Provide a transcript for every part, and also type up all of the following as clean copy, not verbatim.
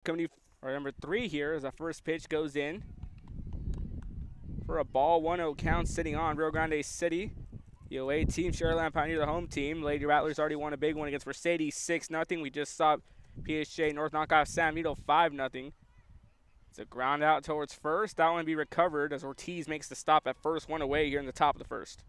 Coming or number 3 here as the first pitch goes in for a ball. 1-0 count sitting on Rio Grande City. The away team, Sharyland Pioneer, the home team. Lady Rattlers already won a big one against Mercedes, 6-0. We just saw PSJ North knock off San Vito, 5-0. It's a ground out towards first. That one be recovered as Ortiz makes the stop at first, one away here in the top of the first.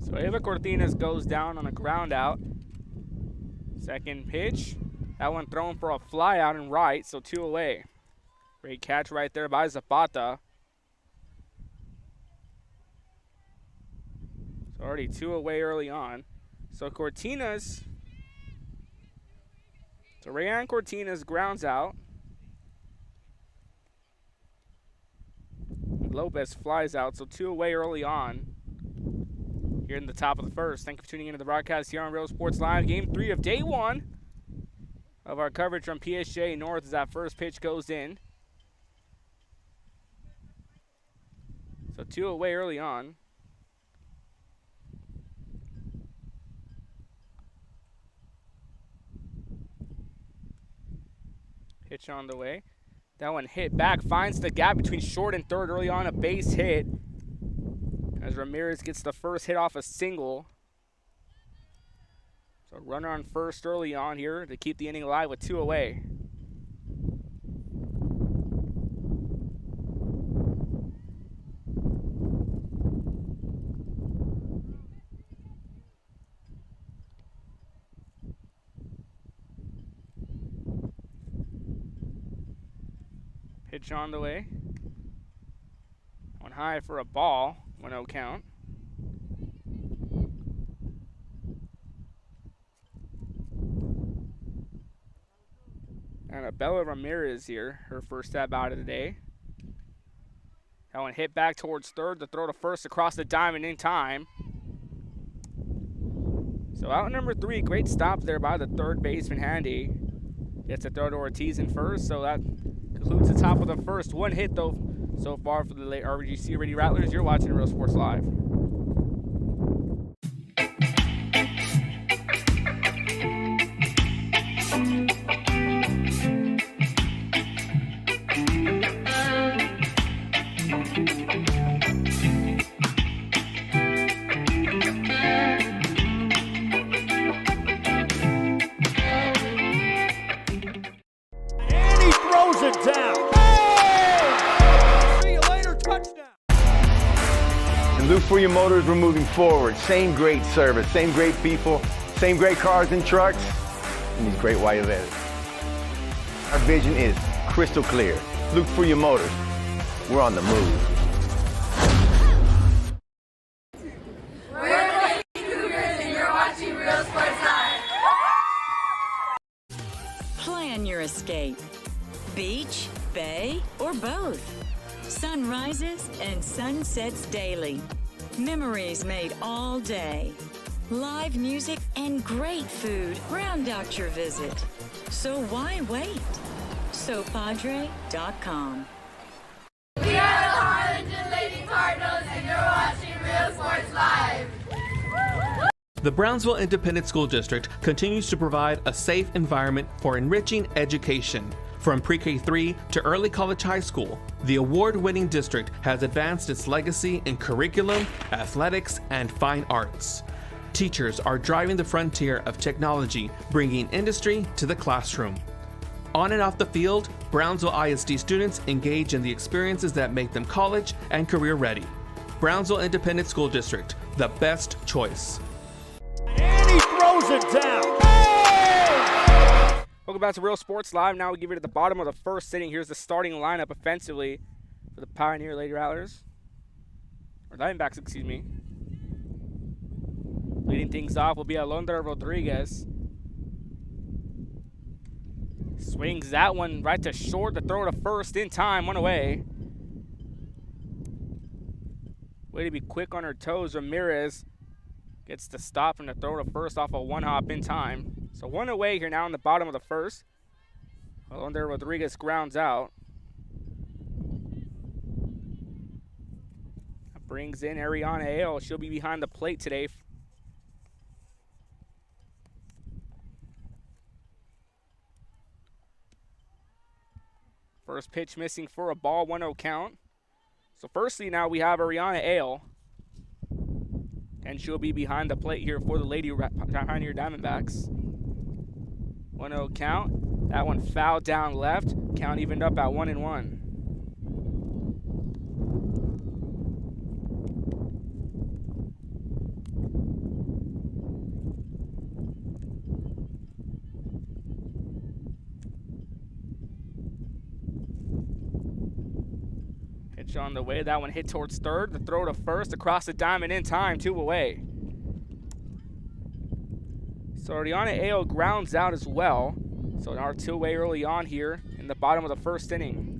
So Ava Cortinas goes down on a ground out. Second pitch. That one thrown for a fly out and right, so 2 away. Great catch right there by Zapata. So already 2 away early on. So Cortinas. So Rayan Cortinas grounds out. Lopez flies out, so 2 away early on. Here in the top of the first. Thank you for tuning into the broadcast here on Real Sports Live. Game 3 of day 1 of our coverage from PSJ North as that first pitch goes in. So 2 away early on. Pitch on the way. That one hit back, finds the gap between short and third early on, a base hit. As Ramirez gets the first hit off a single. So runner on first early on here to keep the inning alive with 2 away. Pitch on the way. One high for a ball. 1-0 count. And Bella Ramirez here, her first stab out of the day. That one hit back towards third, the throw to first across the diamond in time. So out number 3, great stop there by the third baseman Handy. Gets a throw to Ortiz in first, so that concludes the top of the first. One hit though so far for the late RGC Lady Rattlers. You're watching Real Sports Live. And he throws it down. Look for your motors, we're moving forward. Same great service, same great people, same great cars and trucks, and these great white letters. Our vision is crystal clear. Look for your motors. We're on the move. We're the Lady Cougars and you're watching Real Sports Live. Plan your escape. Beach, bay, or both. Sunrises and sunsets daily. Memories made all day. Live music and great food round out your visit. So why wait? SoPadre.com. We are the Harlingen Lady Cardinals and you're watching Real Sports Live. The Brownsville Independent School District continues to provide a safe environment for enriching education. From pre-K3 to early college high school, the award-winning district has advanced its legacy in curriculum, athletics, and fine arts. Teachers are driving the frontier of technology, bringing industry to the classroom. On and off the field, Brownsville ISD students engage in the experiences that make them college and career ready. Brownsville Independent School District, the best choice. And he throws it down. Welcome back to Real Sports Live. Now we give it at the bottom of the first inning. Here's the starting lineup offensively for the Pioneer Lady Rattlers. Or Diamondbacks, excuse me. Leading things off will be Alondra Rodriguez. Swings that one right to short. The throw to first in time. One away. Way to be quick on her toes. Ramirez gets the stop and the throw to first off a one hop in time. So one away here now in the bottom of the first. Under Rodriguez grounds out. That brings in Ariana Hale. She'll be behind the plate today. First pitch missing for a ball, 1-0 count. So firstly now we have Ariana Ale. And she'll be behind the plate here for the Lady Pioneer Diamondbacks. 1-0 count. That one fouled down left. Count evened up at 1-1. Pitch on the way. That one hit towards third. The throw to first across the diamond in time. 2 away. So Ariana Ale grounds out as well. So our 2 away early on here in the bottom of the first inning.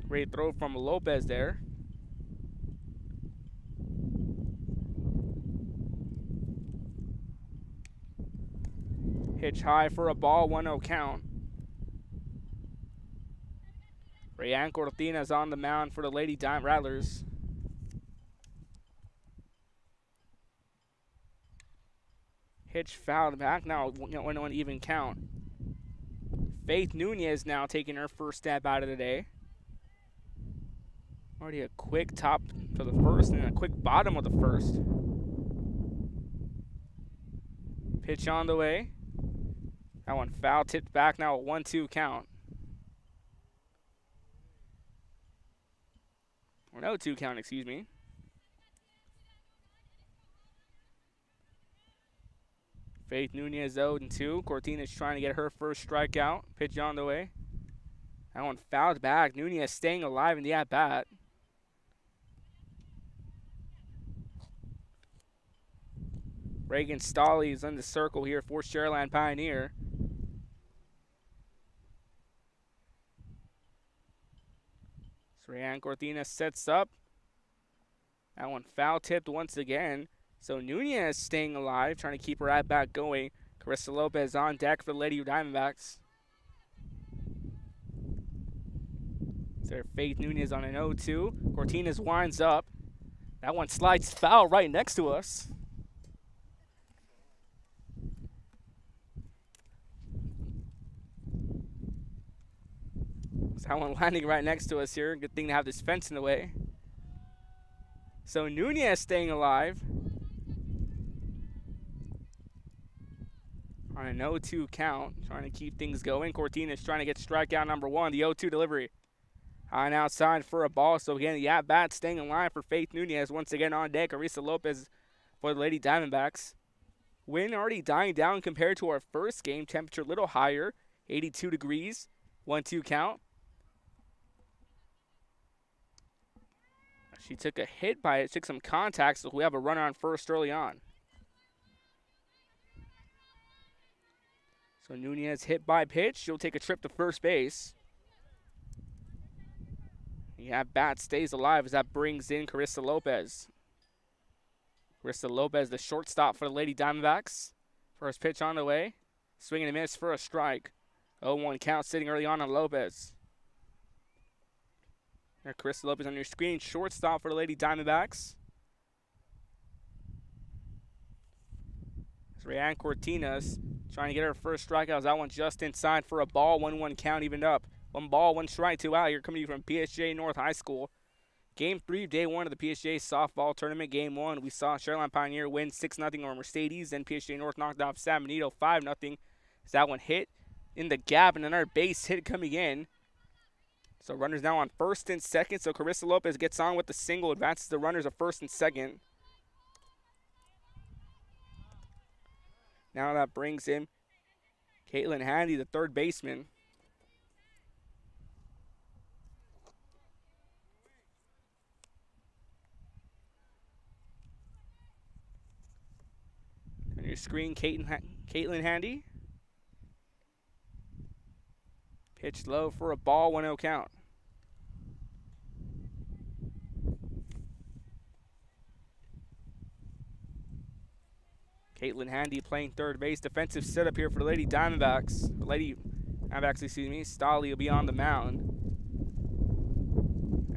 Great throw from Lopez there. Pitch high for a ball, 1-0 count. Rayan Cortina's on the mound for the Lady Diamond Rattlers. Pitch fouled back, now 1-1 even count. Faith Nunez now taking her first stab out of the day. Already a quick top to the first and a quick bottom of the first. Pitch on the way. That one foul, tipped back, now a 1-2 count. Or no 2 count, excuse me. Faith Nunez 0-2. Cortina's trying to get her first strikeout. Pitch on the way. That one fouled back. Nunez staying alive in the at-bat. Reagan Stolley is in the circle here for Sharyland Pioneer. So Rayan Cortina sets up. That one foul tipped once again. So Nunez staying alive, trying to keep her at bat going. Carissa Lopez on deck for the Lady Diamondbacks. So Faith Nunez on an 0-2. Cortina's winds up. That one slides foul right next to us. So that one landing right next to us here. Good thing to have this fence in the way. So Nunez staying alive. On an 0-2 count, trying to keep things going. Cortina's trying to get strikeout number 1, the 0-2 delivery. High and outside for a ball. So again, the at-bat staying in line for Faith Nunez. Once again on deck, Carissa Lopez for the Lady Diamondbacks. Wind already dying down compared to our first game. Temperature a little higher, 82 degrees, 1-2 count. She took a hit by it, took some contact, so we have a runner on first early on. So Nunez hit by pitch. She'll take a trip to first base. Yeah, bat stays alive as that brings in Carissa Lopez. Carissa Lopez, the shortstop for the Lady Diamondbacks. First pitch on the way. Swing and a miss for a strike. 0-1 count sitting early on Lopez. There, Carissa Lopez on your screen. Shortstop for the Lady Diamondbacks. It's Rayan Cortina's trying to get her first strikeout. That one just inside for a ball. 1-1 count evened up. 1 ball, 1 strike, 2 out here coming to you from PSJ North High School. Game 3 of day 1 of the PSJ softball tournament. Game 1, we saw Sharyland Pioneer win 6-0 over Mercedes. Then PSJ North knocked off San Benito 5-0. As that one hit in the gap and another base hit coming in. So runners now on first and second. So Carissa Lopez gets on with the single, advances the runners of first and second. Now that brings in Caitlin Handy, the third baseman. On your screen, Caitlin Handy. Pitched low for a ball, 1-0 count. Caitlin Handy playing third base. Defensive setup here for the Lady Diamondbacks. Stolly will be on the mound.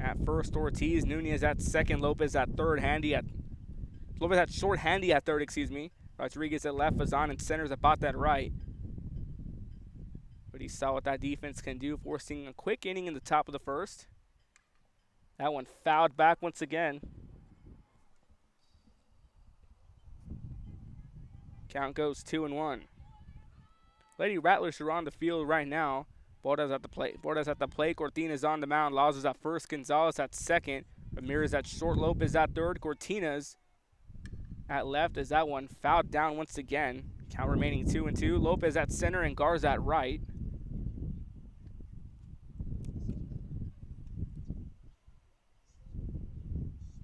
At first, Ortiz. Nunez at second. Lopez at third. Lopez at short. Handy at third, Rodriguez at left. Vazan and centers about that right. But he saw what that defense can do, forcing a quick inning in the top of the first. That one fouled back once again. Count goes 2-1. Lady Rattlers are on the field right now. Bordas at the plate. Cortina's on the mound. Laws at first. Gonzalez at second. Ramirez at short. Lopez at third. Cortina's at left as that one fouled down once again. Count remaining 2-2. Lopez at center and Garza at right.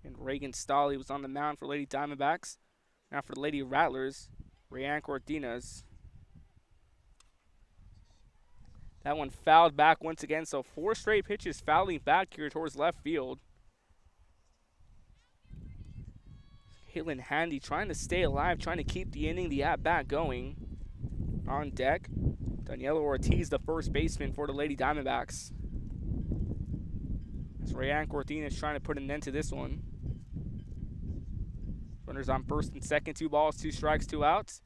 And Reagan Stolly was on the mound for Lady Diamondbacks. Now for the Lady Rattlers, Rayan Cortinas. That one fouled back once again, so 4 straight pitches fouling back here towards left field. Caitlin Handy trying to stay alive, trying to keep the inning, the at-bat going. On deck, Daniela Ortiz, the first baseman for the Lady Diamondbacks. As Rayan Cortinas trying to put an end to this one. Runners on first and second, 2 balls, 2 strikes, 2 outs.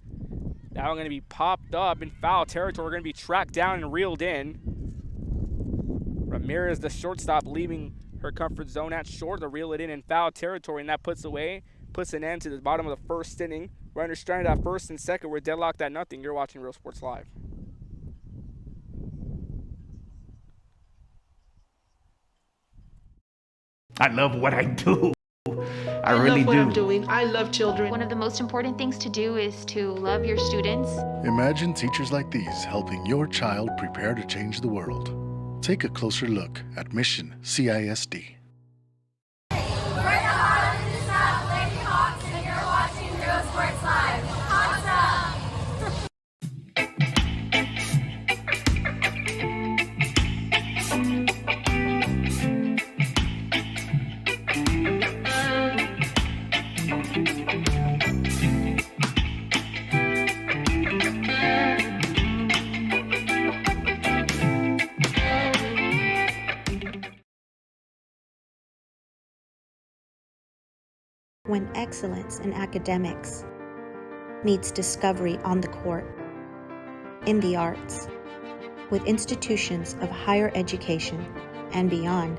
That one going to be popped up in foul territory. Going to be tracked down and reeled in. Ramirez, the shortstop, leaving her comfort zone at short to reel it in foul territory, and that puts an end to the bottom of the first inning. Runners stranded at first and second. We're deadlocked at nothing. You're watching Real Sports Live. I love what I do. I really love what I'm doing. I love children. One of the most important things to do is to love your students. Imagine teachers like these helping your child prepare to change the world. Take a closer look at Mission CISD. We're the Highland and the South Lady Hawks, and you're watching Real Sports Live. Hawks up! When excellence in academics meets discovery on the court, in the arts, with institutions of higher education and beyond,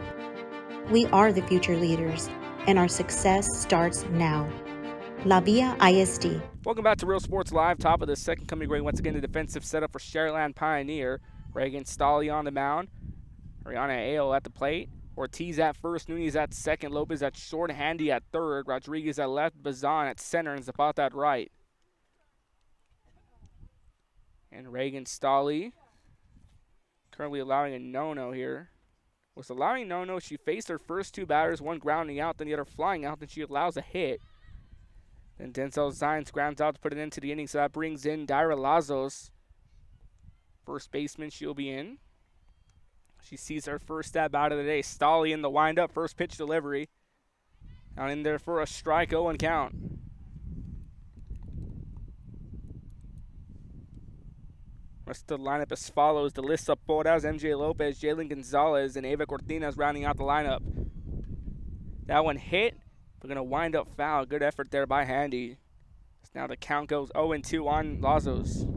we are the future leaders, and our success starts now. La Via ISD. Welcome back to Real Sports Live. Top of the second coming great. Once again, the defensive setup for Sharyland Pioneer. Reagan Stolly on the mound. Ariana Ayo at the plate. Ortiz at first, Nunez at second, Lopez at short, Handy at third, Rodriguez at left, Bazan at center, and Zapat at right. And Reagan Stolly currently allowing a no-no here. Was allowing no-no. She faced her first 2 batters, one grounding out, then the other flying out, then she allows a hit. Then Denzel Zines grounds out to put it into the inning, so that brings in Dyra Lazos. First baseman, she'll be in. She sees her first stab out of the day. Stolly in the windup, first pitch delivery. Down in there for a strike, 0-1 count. Rest of the lineup as follows. Delissa Porras, MJ Lopez, Jalen Gonzalez, and Ava Cortinas rounding out the lineup. That one hit. We're going to wind up foul. Good effort there by Handy. Now the count goes 0-2 on Lazos.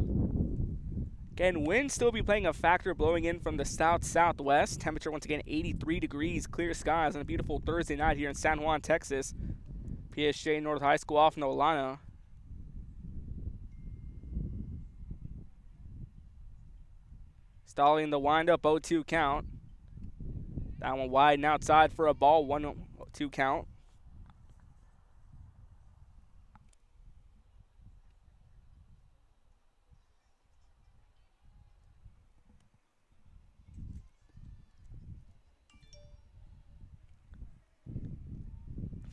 Again, wind still be playing a factor, blowing in from the south-southwest. Temperature once again 83 degrees, clear skies on a beautiful Thursday night here in San Juan, Texas. PSG North High School off Nolana. Stolly in the windup, 0-2 count. That one wide and outside for a ball, 1-2 count.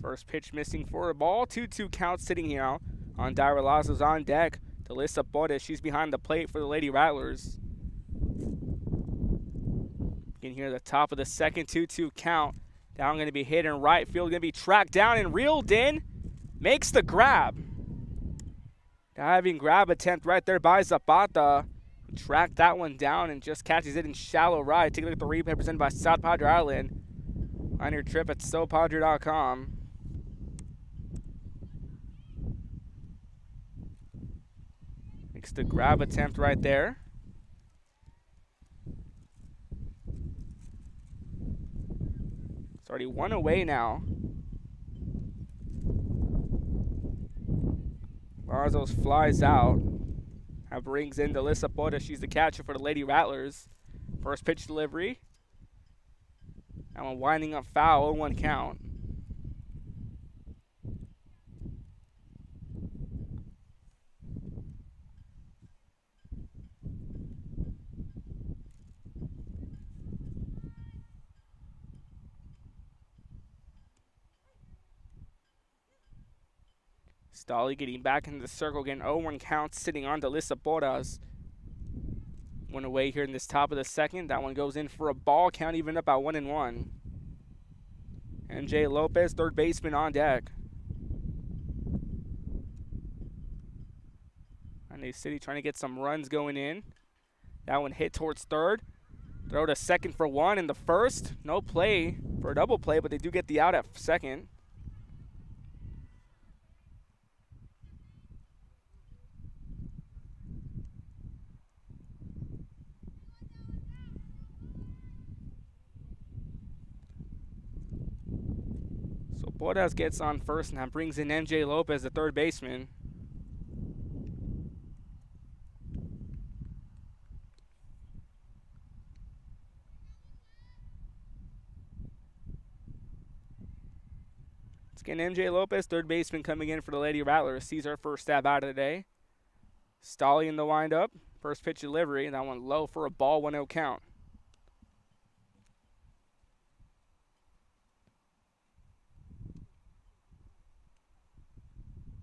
First pitch missing for a ball. 2-2 count sitting here on Dyra Lazos on deck. Delissa Bordes, she's behind the plate for the Lady Rattlers. You can hear the top of the second 2-2 count. Down going to be hit in right field, going to be tracked down and reeled in. Makes the grab. Diving grab attempt right there by Zapata. Tracked that one down and just catches it in shallow right. Take a look at the replay presented by South Padre Island. On your trip at SoPadre.com. Makes the grab attempt right there. It's already one away now. Barzos flies out. That brings in Delissa Porta. She's the catcher for the Lady Rattlers. First pitch delivery. That one winding up foul, 0-1 count. Stolly getting back into the circle, getting 0-1 count, sitting on Delissa Portas. One away here in this top of the second. That one goes in for a ball, count even up at 1-1. MJ Lopez, third baseman, on deck. Grande City trying to get some runs going in. That one hit towards third. Throw to second for one in the first. No play for a double play, but they do get the out at second. So Portas gets on first, and that brings in MJ Lopez, the third baseman. It's again MJ Lopez, third baseman, coming in for the Lady Rattlers. Sees her first stab out of the day. Stolly in the windup. First pitch delivery, and that one low for a ball, 1-0 count.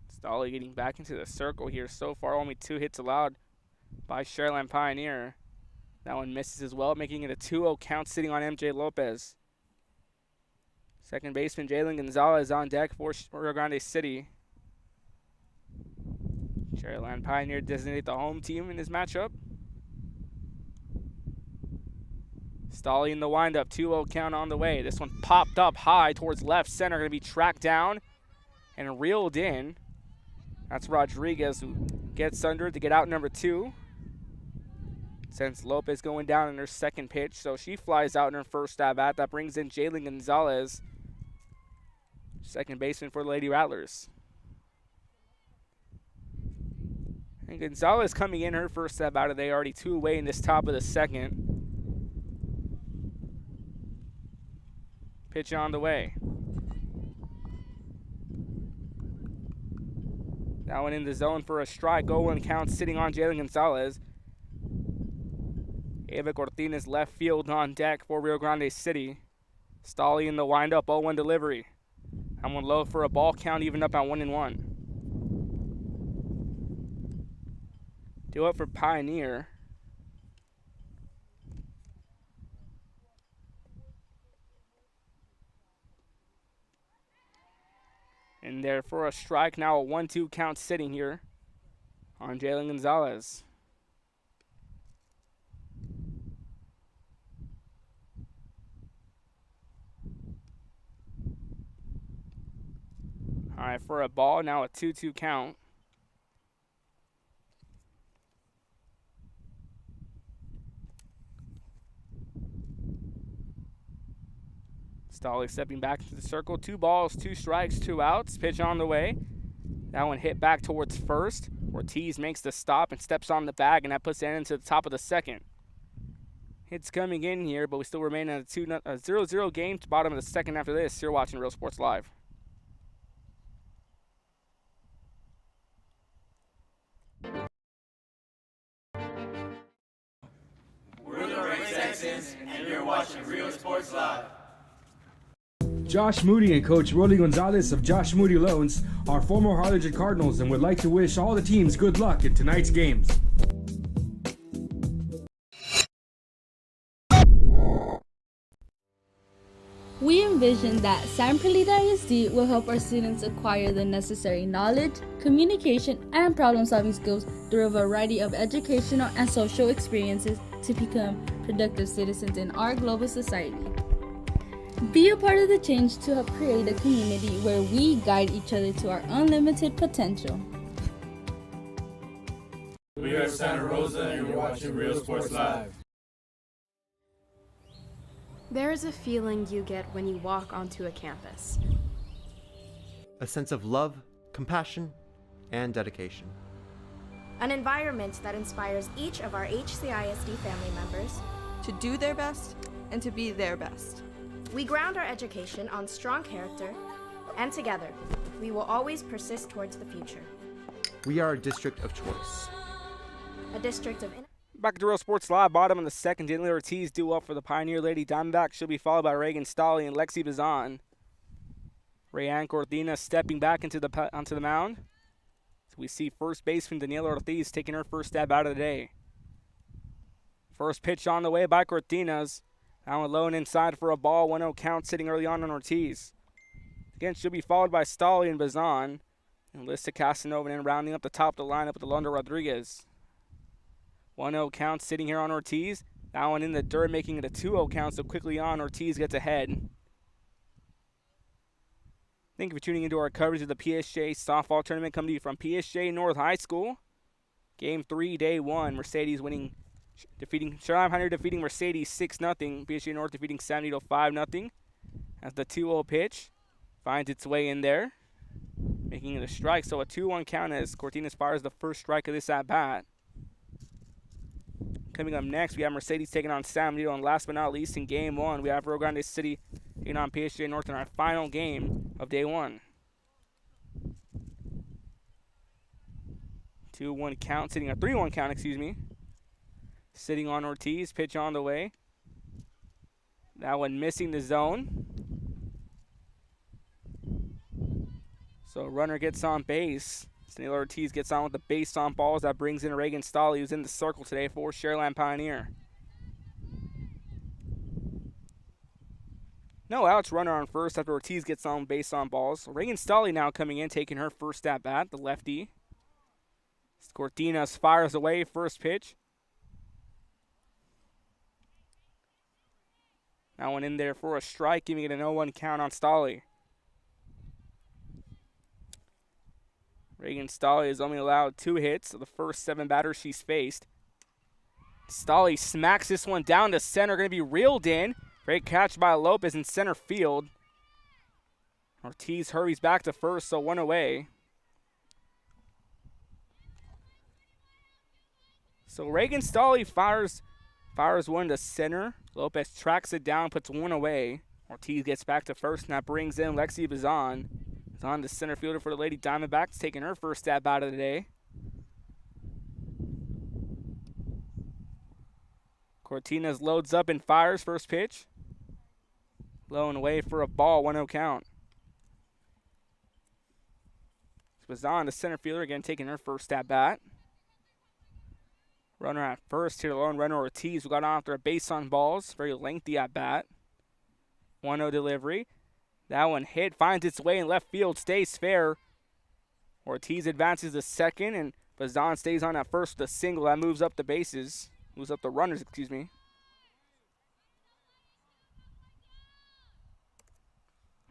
Stolly getting back into the circle here. So far, only 2 hits allowed by Sharyland Pioneer. That one misses as well, making it a 2-0 count, sitting on MJ Lopez. Second baseman Jalen Gonzalez on deck for Rio Grande City. Sharyland Pioneer designate the home team in this matchup. Stolly in the windup, 2-0 count on the way. This one popped up high towards left center, going to be tracked down and reeled in. That's Rodriguez, who gets under to get out number 2. Since Lopez going down in her second pitch, so she flies out in her first stab at. That brings in Jalen Gonzalez, second baseman for the Lady Rattlers. And Gonzalez coming in her first stab out of day, already 2 away in this top of the second. Pitch on the way. That one in the zone for a strike. 0-1 count, sitting on Jalen Gonzalez. Ava Cortines left field on deck for Rio Grande City. Stolly in the windup, 0-1 delivery. That one low for a ball, count even up at 1-1. Do it for Pioneer. And there for a strike, now a 1-2 count sitting here on Jalen Gonzalez. All right, for a ball, now a 2-2 count. Stolly stepping back into the circle. 2 balls, 2 strikes, 2 outs. Pitch on the way. That one hit back towards first. Ortiz makes the stop and steps on the bag, and that puts it into the top of the second. Hits coming in here, but we still remain at a 0-0 game to bottom of the second after this. You're watching Real Sports Live. We're the Red Texans, and you're watching Real Sports Live. Josh Moody and Coach Rolly Gonzalez of Josh Moody Loans are former Harlingen Cardinals and would like to wish all the teams good luck in tonight's games. We envision that San Perlita ISD will help our students acquire the necessary knowledge, communication, and problem-solving skills through a variety of educational and social experiences to become productive citizens in our global society. Be a part of the change to help create a community where we guide each other to our unlimited potential. We are Santa Rosa and you're watching Real Sports Live. There is a feeling you get when you walk onto a campus. A sense of love, compassion, and dedication. An environment that inspires each of our HCISD family members to do their best and to be their best. We ground our education on strong character, and together, we will always persist towards the future. We are a district of choice. A district of... Back to Real Sports Live, bottom of the second. Danley Ortiz due up for the Pioneer Lady Diamondbacks. She'll be followed by Reagan Stolley and Lexi Bazan. Rayanne Cortina stepping back onto the mound. So we see first baseman Daniela Ortiz taking her first stab out of the day. First pitch on the way by Cortinas. That one low and inside for a ball. 1-0 count sitting early on Ortiz. Again, she'll be followed by Stolley and Bazan. And Lissa Casanova and rounding up the top of the lineup with Alondra Rodriguez. 1-0 count sitting here on Ortiz. That one in the dirt, making it a 2-0 count, so quickly on, Ortiz gets ahead. Thank you for tuning into our coverage of the PSJ softball tournament coming to you from PSJ North High School. Game 3, day 1. Mercedes defeating Mercedes 6-0. PSJ North defeating 70-5-0. As the 2-0 pitch finds its way in there, making it a strike. So a 2-1 count as Cortinas fires the first strike of this at-bat. Coming up next, we have Mercedes taking on San Benito, and last but not least, in Game 1, we have Rio Grande City taking on PSJ North in our final game of Day 1. 2-1 count, sitting a 3-1 count, sitting on Ortiz, pitch on the way. That one missing the zone. So runner gets on base. Daniela Ortiz gets on with the base on balls. That brings in Reagan Stolley, who's in the circle today for Sharyland Pioneer. No outs, runner on first after Ortiz gets on base on balls. Reagan Stolley now coming in, taking her first at bat, the lefty. Cortinas fires away, first pitch. That one in there for a strike, giving it an 0-1 count on Stolley. Reagan Stolley has only allowed 2 hits of the first 7 batters she's faced. Stolley smacks this one down to center, going to be reeled in. Great catch by Lopez in center field. Ortiz hurries back to first, so 1 away. So Reagan Stolley fires one to center. Lopez tracks it down, puts 1 away. Ortiz gets back to first, and that brings in Lexi Bazan. On the center fielder for the Lady Diamondbacks, taking her first stab out of the day. Cortinas loads up and fires, first pitch. Low and away for a ball, 1-0 count. Bazan, the center fielder, again taking her first at bat. Runner at first here, lone runner Ortiz, who got on after a base on balls. Very lengthy at bat. 1-0 delivery. That one hit, finds its way in left field, stays fair. Ortiz advances to second, and Bazan stays on at first with a single. That moves up the bases. Moves up the runners,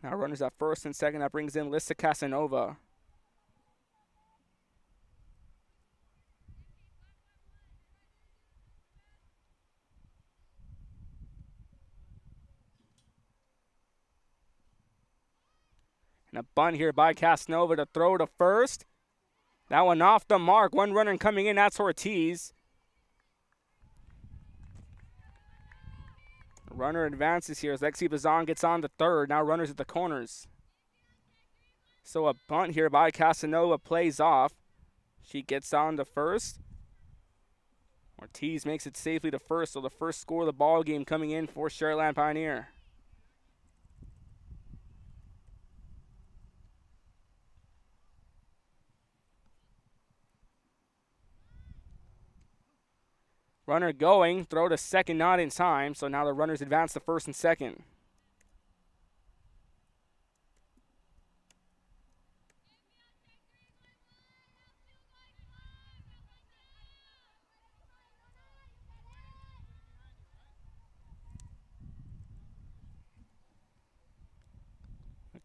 Now runners at first and second. That brings in Lissa Casanova. And a bunt here by Casanova to throw to first. That one off the mark. 1 runner coming in. That's Ortiz. Runner advances here as Lexi Bazan gets on to third. Now runners at the corners. So a bunt here by Casanova plays off. She gets on to first. Ortiz makes it safely to first. So the first score of the ball game coming in for Sharyland Pioneer. Runner going, throw to second, not in time. So now the runners advance to first and second.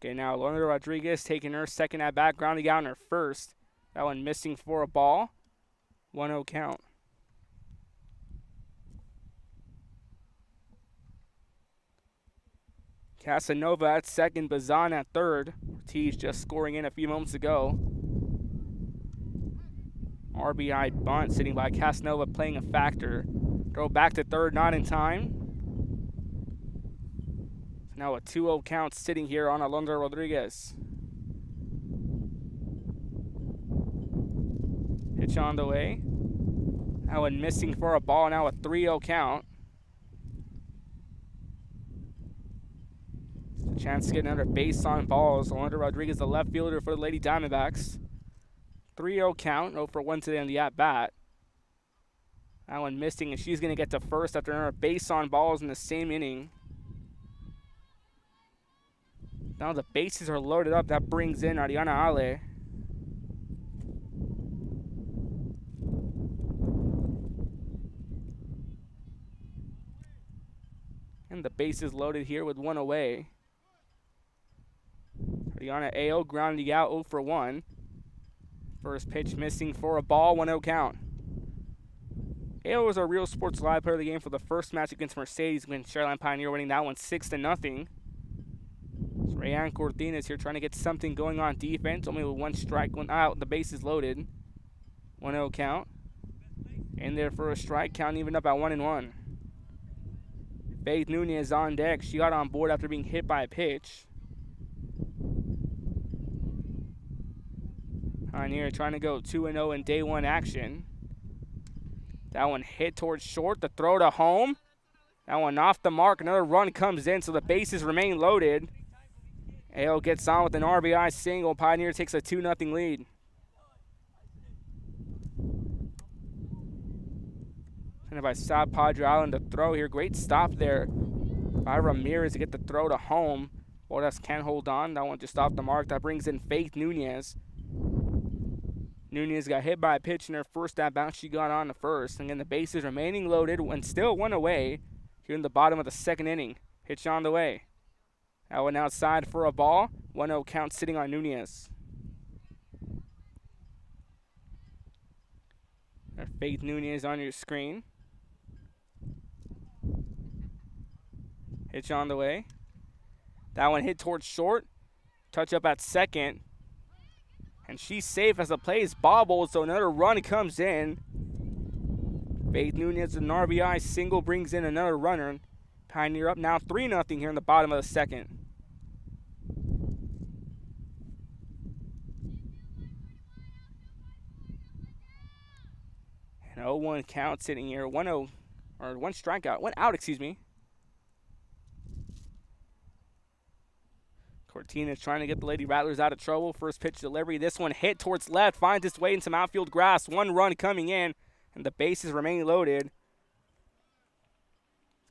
Okay, now Lorna Rodriguez taking her second at bat, grounding out in her first. That one missing for a ball. 1-0 count. Casanova at second, Bazan at third. Ortiz just scoring in a few moments ago. RBI bunt sitting by Casanova playing a factor. Throw back to third, not in time. Now a 2-0 count sitting here on Alondra Rodriguez. Pitch on the way. That one missing for a ball. Now a 3-0 count. A chance to get another base on balls. Alondra Rodriguez, the left fielder for the Lady Diamondbacks. 3-0 count. 0 for 1 today on the at-bat. That one missing, and she's going to get to first after another base on balls in the same inning. Now the bases are loaded up. That brings in Ariana Ale. And the bases loaded here with one away. Ariana Ao grounding out 0 for 1. First pitch missing for a ball, 1-0 count. Ao was a Real Sports Live player of the game for the first match against Mercedes when Sharyland Pioneer winning that one 6-0. So Rayan Cortines here trying to get something going on defense. Only with one strike, one out. The bases loaded. 1-0 count. In there for a strike, count even up at 1-1. Faith Nunez on deck. She got on board after being hit by a pitch. Pioneer trying to go 2-0 in day one action. That one hit towards short. The throw to home. That one off the mark. Another run comes in, so the bases remain loaded. AO gets on with an RBI single. Pioneer takes a 2-0 lead. And by South Padre Island to throw here. Great stop there by Ramirez to get the throw to home. Bordas can't hold on. That one just off the mark. That brings in Faith Nunez. Nunez got hit by a pitch in her first at bat. She got on the first. And then the bases remaining loaded and still one away here in the bottom of the second inning. Pitch on the way. That one outside for a ball. 1-0 count sitting on Nunez. Faith Nunez on your screen. Pitch on the way. That one hit towards short. Touch up at second. And she's safe as the play is bobbled, so another run comes in. Faith Nunez with an RBI single brings in another runner. Pioneer up now 3-0 here in the bottom of the second. An 0-1 count sitting here. 1-0, or one strikeout, one out, excuse me. Cortines trying to get the Lady Rattlers out of trouble. First pitch delivery. This one hit towards left. Finds its way into some outfield grass. One run coming in. And the bases remain loaded.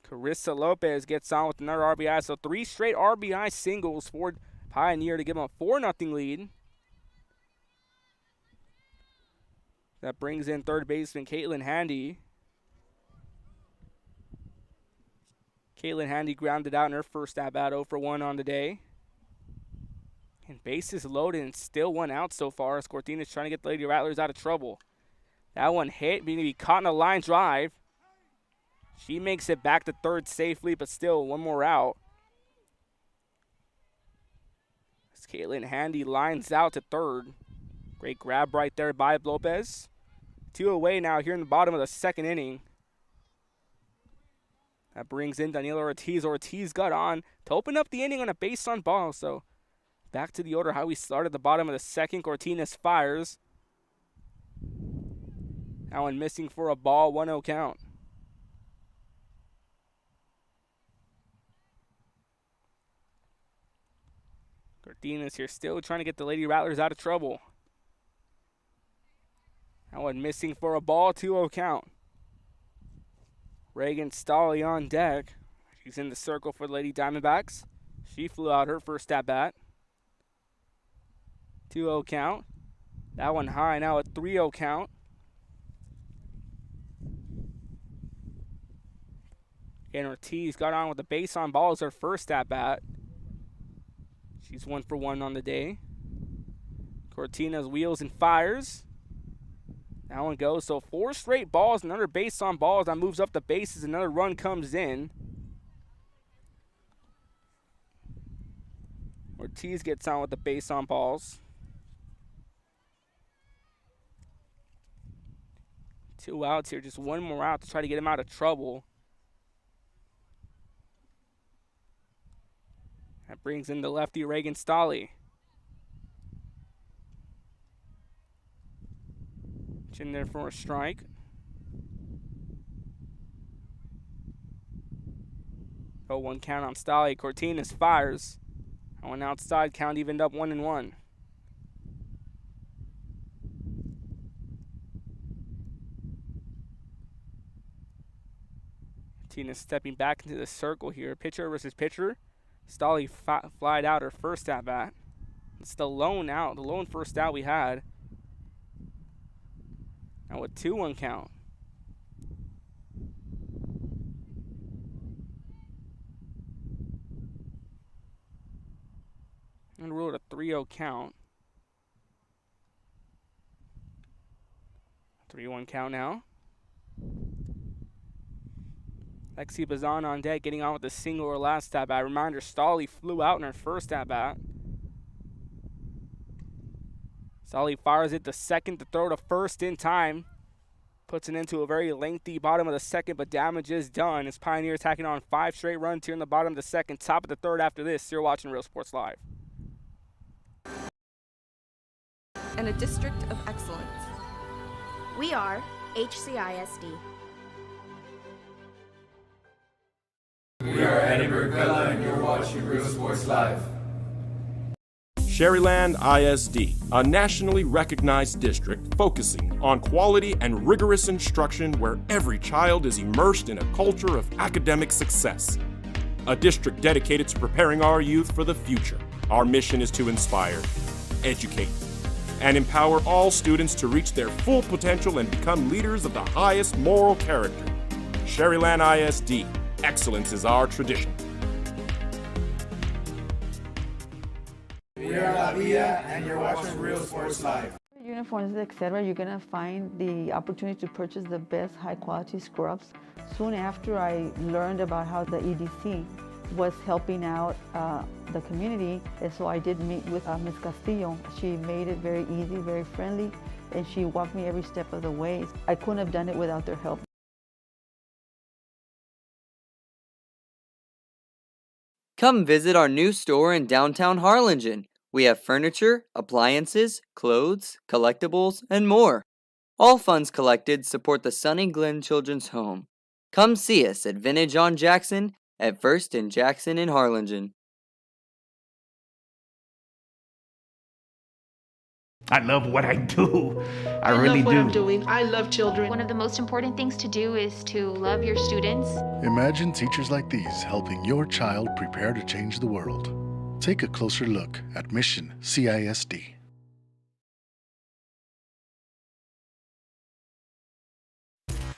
Carissa Lopez gets on with another RBI. So 3 straight RBI singles for Pioneer to give them a 4-0 lead. That brings in third baseman Caitlin Handy. Caitlin Handy grounded out in her first at-bat 0 for 1 on the day. And bases loaded and still one out so far as Cortines trying to get the Lady Rattlers out of trouble. That one hit, being to be caught in a line drive. She makes it back to third safely, but still one more out. As Caitlin Handy lines out to third. Great grab right there by Lopez. 2 away now here in the bottom of the second inning. That brings in Daniela Ortiz. Ortiz got on to open up the inning on a base on ball, so back to the order how we started the bottom of the second. Cortines fires. That one missing for a ball, 1-0 count. Cortines here still trying to get the Lady Rattlers out of trouble. That one missing for a ball, 2-0 count. Reagan Stolley on deck. She's in the circle for the Lady Diamondbacks. She flew out her first at-bat. 2-0 count. That one high, now a 3-0 count. And Ortiz got on with the base on ball as her first at-bat. She's 1 for 1 on the day. Cortinas wheels and fires. That one goes. So 4 straight balls, another base on balls. That moves up the bases. Another run comes in. Ortiz gets on with the base on balls. 2 outs here. Just 1 more out to try to get him out of trouble. That brings in the lefty Reagan Stolle. In there for a strike. 0-1 count on Stolle. Cortinas fires. That one outside, count evened up 1-1. Cortinas stepping back into the circle here. Pitcher versus pitcher. Stolle flied out her first at bat. It's the lone out, the lone first out we had. Now a 2-1 count. And ruled a 3-0 count. 3-1 count now. Lexi Bazan on deck, getting on with a single or last at bat. Reminder, Stolle flew out in her first at bat. Stolle fires it to second to throw to first in time. Puts it into a very lengthy bottom of the second, but damage is done. As Pioneer attacking on 5 straight runs here in the bottom of the second, top of the third after this. You're watching Real Sports Live. And a district of excellence. We are HCISD. We are Edinburgh Villa and you're watching Real Sports Live. Sharyland ISD, a nationally recognized district focusing on quality and rigorous instruction where every child is immersed in a culture of academic success. A district dedicated to preparing our youth for the future. Our mission is to inspire, educate, and empower all students to reach their full potential and become leaders of the highest moral character. Sharyland ISD, excellence is our tradition. We are La Villa and you're watching Real Sports Live. Uniforms, etc., you're gonna find the opportunity to purchase the best high-quality scrubs. Soon after I learned about how the EDC was helping out the community, and so I did meet with Ms. Castillo. She made it very easy, very friendly, and she walked me every step of the way. I couldn't have done it without their help. Come visit our new store in downtown Harlingen. We have furniture, appliances, clothes, collectibles, and more. All funds collected support the Sunny Glen Children's Home. Come see us at Vintage on Jackson at First and Jackson in Harlingen. I love what I do. I really love what do. I'm doing. I love children. One of the most important things to do is to love your students. Imagine teachers like these helping your child prepare to change the world. Take a closer look at Mission CISD.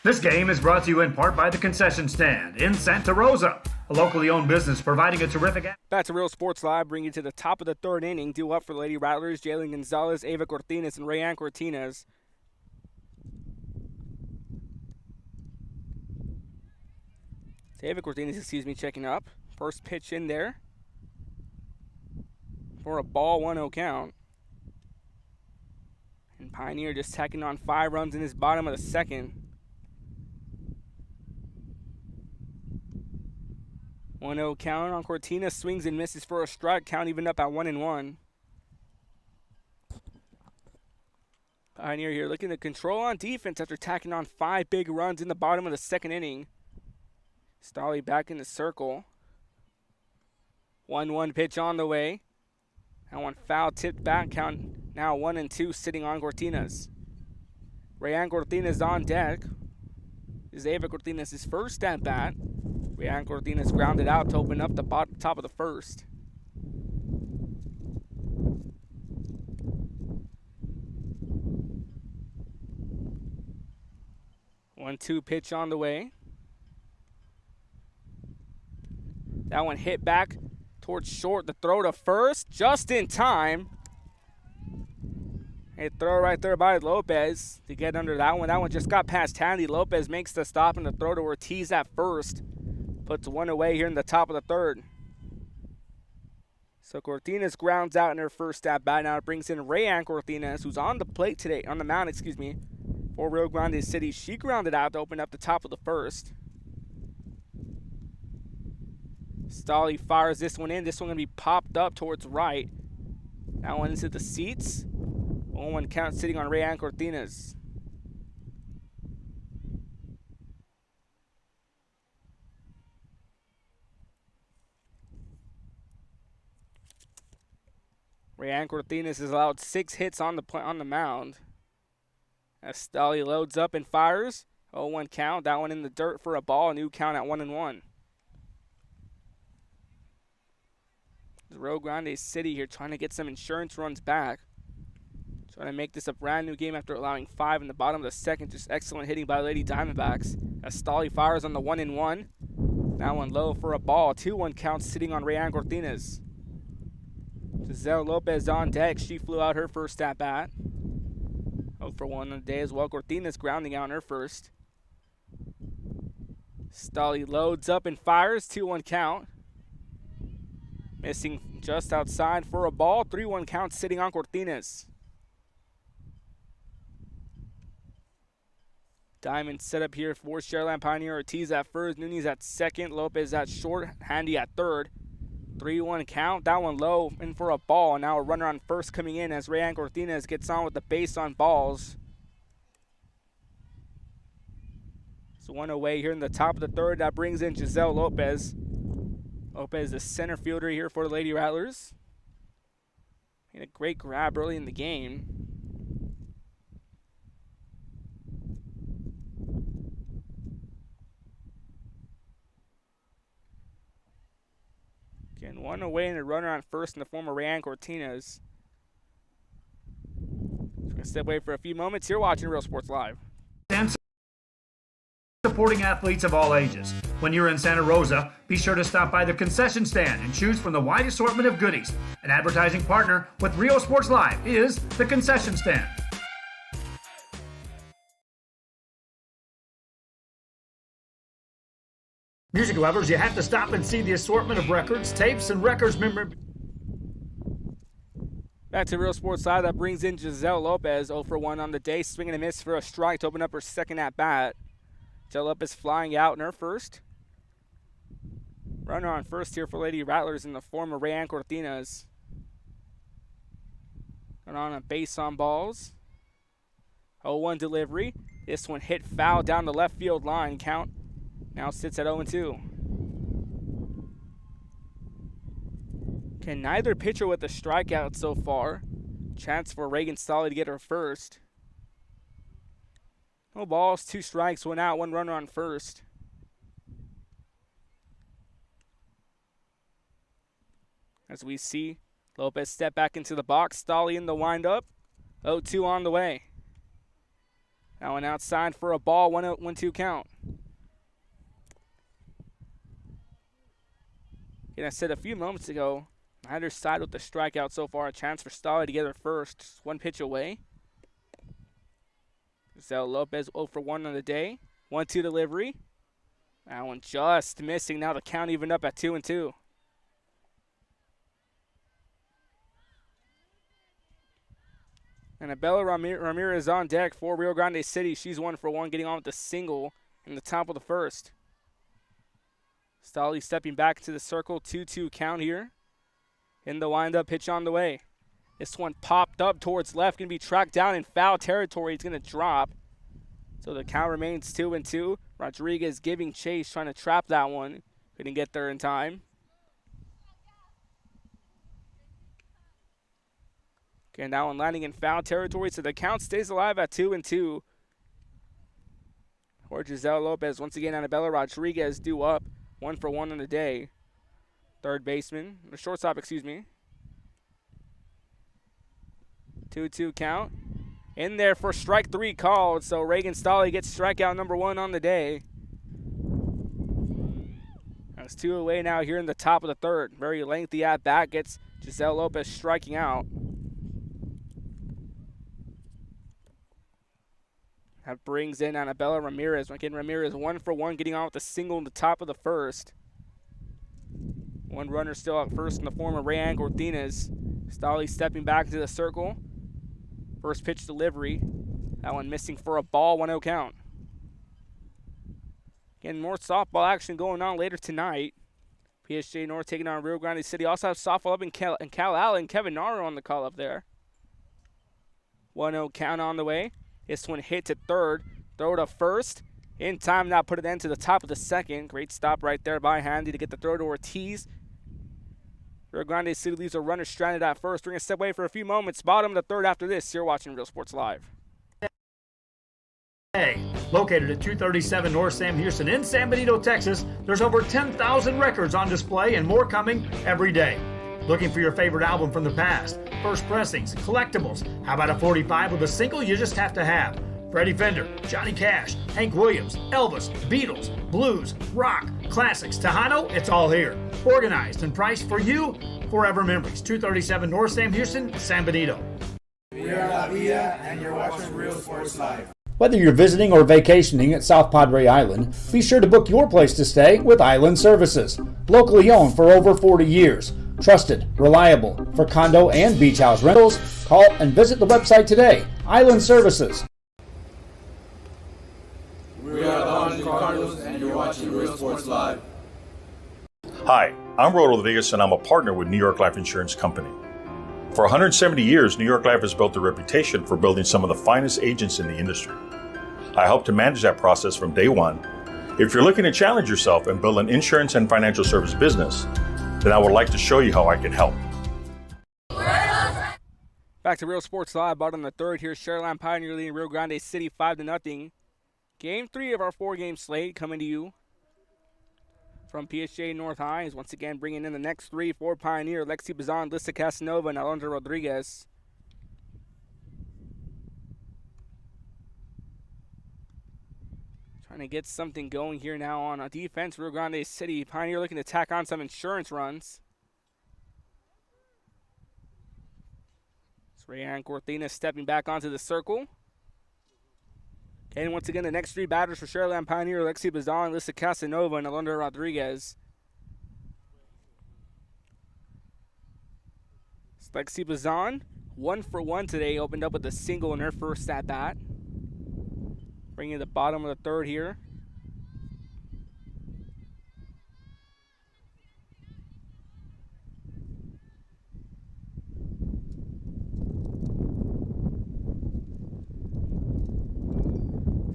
This game is brought to you in part by the Concession Stand in Santa Rosa, a locally owned business providing a terrific... Back to Real Sports Live, bringing you to the top of the third inning. Due up for the Lady Rattlers, Jalen Gonzalez, Ava Cortinas, and Rayanne Cortinas. Ava Cortinas, checking up. First pitch in there for a ball, 1-0 count. And Pioneer just tacking on 5 runs in his bottom of the second. 1-0 count on Cortinas, swings and misses for a strike. Count even up at 1-1. Pioneer here looking to control on defense after tacking on 5 big runs in the bottom of the second inning. Stolle back in the circle. 1-1 pitch on the way. That one foul tipped back, count now 1-2 sitting on Cortinas. Rayanne Cortinas on deck. This is Ava Cortinas' first at bat. Rayanne Cortinas grounded out to open up the top of the first. One-two pitch on the way. That one hit back towards short. The throw to first, just in time. A throw right there by Lopez to get under that one. That one just got past Tandy. Lopez makes the stop and the throw to Ortiz at first. Puts one away here in the top of the third. So Cortines grounds out in her first at bat. Now it brings in Rayanne Cortines, who's on the plate today, on the mound, excuse me, for Rio Grande City. She grounded out to open up the top of the first. Stolly fires this one in. This one going to be popped up towards right. That one into the seats. 0-1 count sitting on Rayanne Cortines. Rayanne Cortines has allowed 6 hits on the mound. As Stolly loads up and fires. 0-1 count. That one in the dirt for a ball. A new count at 1-1. Rio Grande City here trying to get some insurance runs back. Trying to make this a brand new game after allowing 5 in the bottom of the second. Just excellent hitting by Lady Diamondbacks. As Stolly fires on the 1-1. That one low for a ball. 2-1 count sitting on Rayanne Cortines. Giselle Lopez on deck. She flew out her first at bat. 0-1 on the day as well. Cortines grounding out in her first. Stolly loads up and fires. 2-1 count. Missing just outside for a ball. 3-1 count sitting on Cortines. Diamond set up here for Sharyland Pioneer. Ortiz at first, Nunez at second, Lopez at short, Handy at third. 3-1 count. That one low in for a ball. Now a runner on first coming in as Rayanne Cortines gets on with the base on balls. So one away here in the top of the third. That brings in Giselle Lopez. Lopez, the center fielder here for the Lady Rattlers. Made a great grab early in the game. Again, one away and a runner on first in the form of Rayanne Cortines. Just going to step away for a few moments. You're watching Real Sports Live. And supporting athletes of all ages. When you're in Santa Rosa, be sure to stop by the concession stand and choose from the wide assortment of goodies. An advertising partner with Real Sports Live is the concession stand. Music lovers, you have to stop and see the assortment of records, tapes, and records memorabilia. Back to Real Sports Live. That brings in Giselle Lopez. 0-1 on the day. Swinging a miss for a strike to open up her second at bat. Giselle Lopez flying out in her first. Runner on first here for Lady Rattlers in the form of Rayanne Cortines. And on a base on balls. 0-1 delivery. This one hit foul down the left field line. Count now sits at 0-2. Okay, neither pitcher with a strikeout so far. Chance for Reagan Stolly to get her first. No balls, 2 strikes, 1 out, 1 runner on first. As we see Lopez step back into the box. Stolly in the windup. 0-2 on the way. Now one outside for a ball. 1-2 count. And I said a few moments ago, neither side with the strikeout so far. A chance for Stolly to get her first. Just 1 pitch away. Giselle Lopez 0-1 on the day. 1-2 delivery. That one just missing. Now the count even up at 2-2. Annabella Ramirez on deck for Rio Grande City. She's 1-1, getting on with a single in the top of the first. Stolly stepping back to the circle. 2-2 count here. In the windup, pitch on the way. This one popped up towards left. Going to be tracked down in foul territory. It's going to drop. So the count remains 2-2. Rodriguez giving chase, trying to trap that one. Couldn't get there in time. Okay, that one landing in foul territory. So the count stays alive at 2-2. For Giselle Lopez. Once again, Annabella Rodriguez due up. 1-1 on the day. Third baseman, or shortstop, excuse me. 2-2 count. In there for strike 3 called. So Reagan Stolly gets strikeout number 1 on the day. That's 2 away now here in the top of the third. Very lengthy at bat. Gets Giselle Lopez striking out. That brings in Annabella Ramirez. Again, Ramirez 1 for 1, getting on with a single in the top of the first. One runner still at first in the form of Rayanne Cortines. Stolly stepping back to the circle. First pitch delivery. That one missing for a ball, 1-0 count. Again, more softball action going on later tonight. PSG North taking on Rio Grande City. Also have softball up in Cal Allen. Kevin Naro on the call up there. 1-0 count on the way. This one hit to third. Throw to first. In time now, put it into the top of the second. Great stop right there by Handy to get the throw to Ortiz. Rio Grande City leaves a runner stranded at first. We're going to step away for a few moments. Bottom of the third after this. You're watching Real Sports Live. Located at 237 North Sam Houston in San Benito, Texas, there's over 10,000 records on display and more coming every day. Looking for your favorite album from the past? First pressings, collectibles. How about a 45 with a single you just have to have? Freddie Fender, Johnny Cash, Hank Williams, Elvis, Beatles, blues, rock, classics, Tejano, it's all here. Organized and priced for you. Forever Memories, 237 North Sam Houston, San Benito. We are La Vida, and you're watching Real Sports Live. Whether you're visiting or vacationing at South Padre Island, be sure to book your place to stay with Island Services. Locally owned for over 40 years. Trusted, reliable for condo and beach house rentals. Call and visit the website today. Island Services. We are the Orange Cardinals, and you're watching Real Sports Live. Hi, I'm Rodo Rodriguez, and I'm a partner with New York Life Insurance Company. For 170 years, New York Life has built a reputation for building some of the finest agents in the industry. I help to manage that process from day one. If you're looking to challenge yourself and build an insurance and financial service business, then I would like to show you how I can help. Back to Real Sports Live, bottom of the third here. Sharyland Pioneer leading Rio Grande City 5-0. Game 3 of our 4-game slate coming to you from PSJ North High is once again bringing in the next 3 for Pioneer. Lexi Bazan, Lissa Casanova, and Alondra Rodriguez. Trying to get something going here now on a defense. Rio Grande City. Pioneer looking to tack on some insurance runs. It's Rayanne Cortina stepping back onto the circle. And once again, the next 3 batters for Sharyland Pioneer, Lexi Bazan, Lissa Casanova, and Alondra Rodriguez. It's Lexi Bazan, 1 for 1 today, opened up with a single in her first at bat. Bringing the bottom of the third here.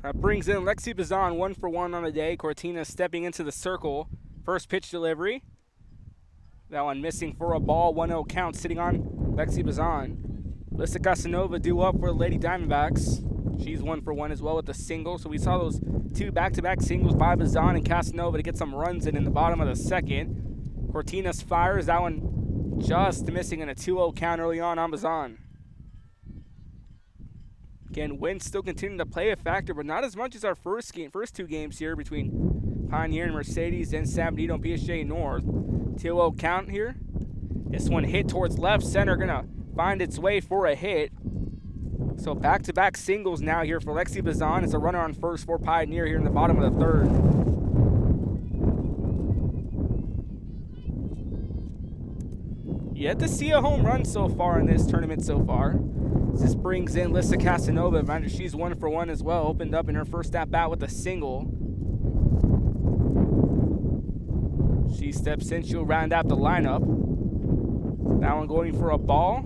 That brings in Lexi Bazan, 1 for 1 on the day. Cortina stepping into the circle. First pitch delivery. That one missing for a ball. 1-0 count sitting on Lexi Bazan. Lissa Casanova due up for the Lady Diamondbacks. She's 1 for 1 as well with a single. So we saw those 2 back-to-back singles by Bazan and Casanova to get some runs in the bottom of the second. Cortinas fires. That one just missing in a 2-0 count early on Bazan. Again, wins still continue to play a factor, but not as much as our first 2 games here between Pioneer and Mercedes and San Benito and PSJ North. 2-0 count here. This one hit towards left center, gonna find its way for a hit. So back-to-back singles now here for Lexi Bazan. It's a runner on first for Pioneer here in the bottom of the third. Yet to see a home run so far in this tournament so far. This brings in Lissa Casanova. Reminder, she's 1 for 1 as well. Opened up in her first at-bat with a single. She steps in. She'll round out the lineup. That one going for a ball.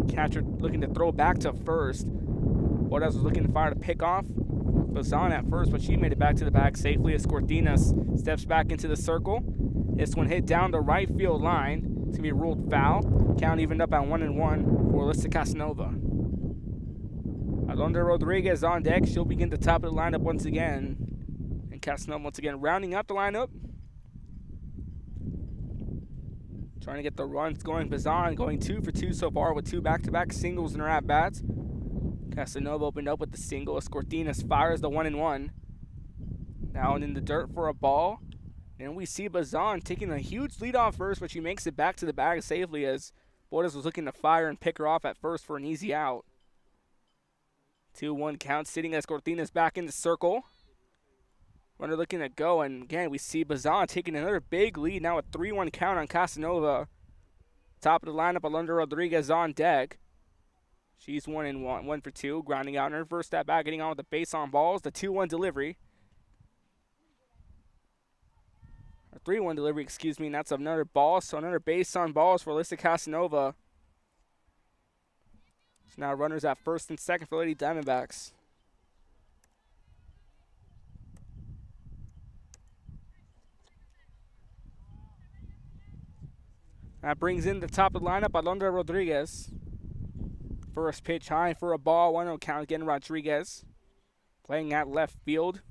Catcher looking to throw back to first. Bordas was looking to fire to pick off Bazan at first, but she made it back to the bag safely as Cortinas steps back into the circle. This one hit down the right field line. It's going to be ruled foul. Count evened up at 1-1 for Lissa Casanova. Alondra Rodriguez on deck. She'll begin the top of the lineup once again. And Casanova once again rounding out the lineup. Trying to get the runs going. Bazan going 2 for 2 so far with 2 back-to-back singles in her at-bats. Casanova opened up with the single as Cortinas fires the 1-1. Now in the dirt for a ball. And we see Bazan taking a huge lead off first, but she makes it back to the bag safely as Borders was looking to fire and pick her off at first for an easy out. 2-1 count, sitting as Cortina's back in the circle. Runner looking to go, and again, we see Bazan taking another big lead, now a 3-1 count on Casanova. Top of the lineup, Alondra Rodriguez on deck. She's 1 for 2, grounding out in her first at bat, getting on with the base on balls, the 2-1 delivery. Or 3-1 delivery, excuse me, and that's another ball, so another base on balls for Alyssa Casanova. So now runners at first and second for Lady Diamondbacks. That brings in the top of the lineup, Alondra Rodriguez. First pitch high for a ball, 1-0 count again, Rodriguez. Playing at left field.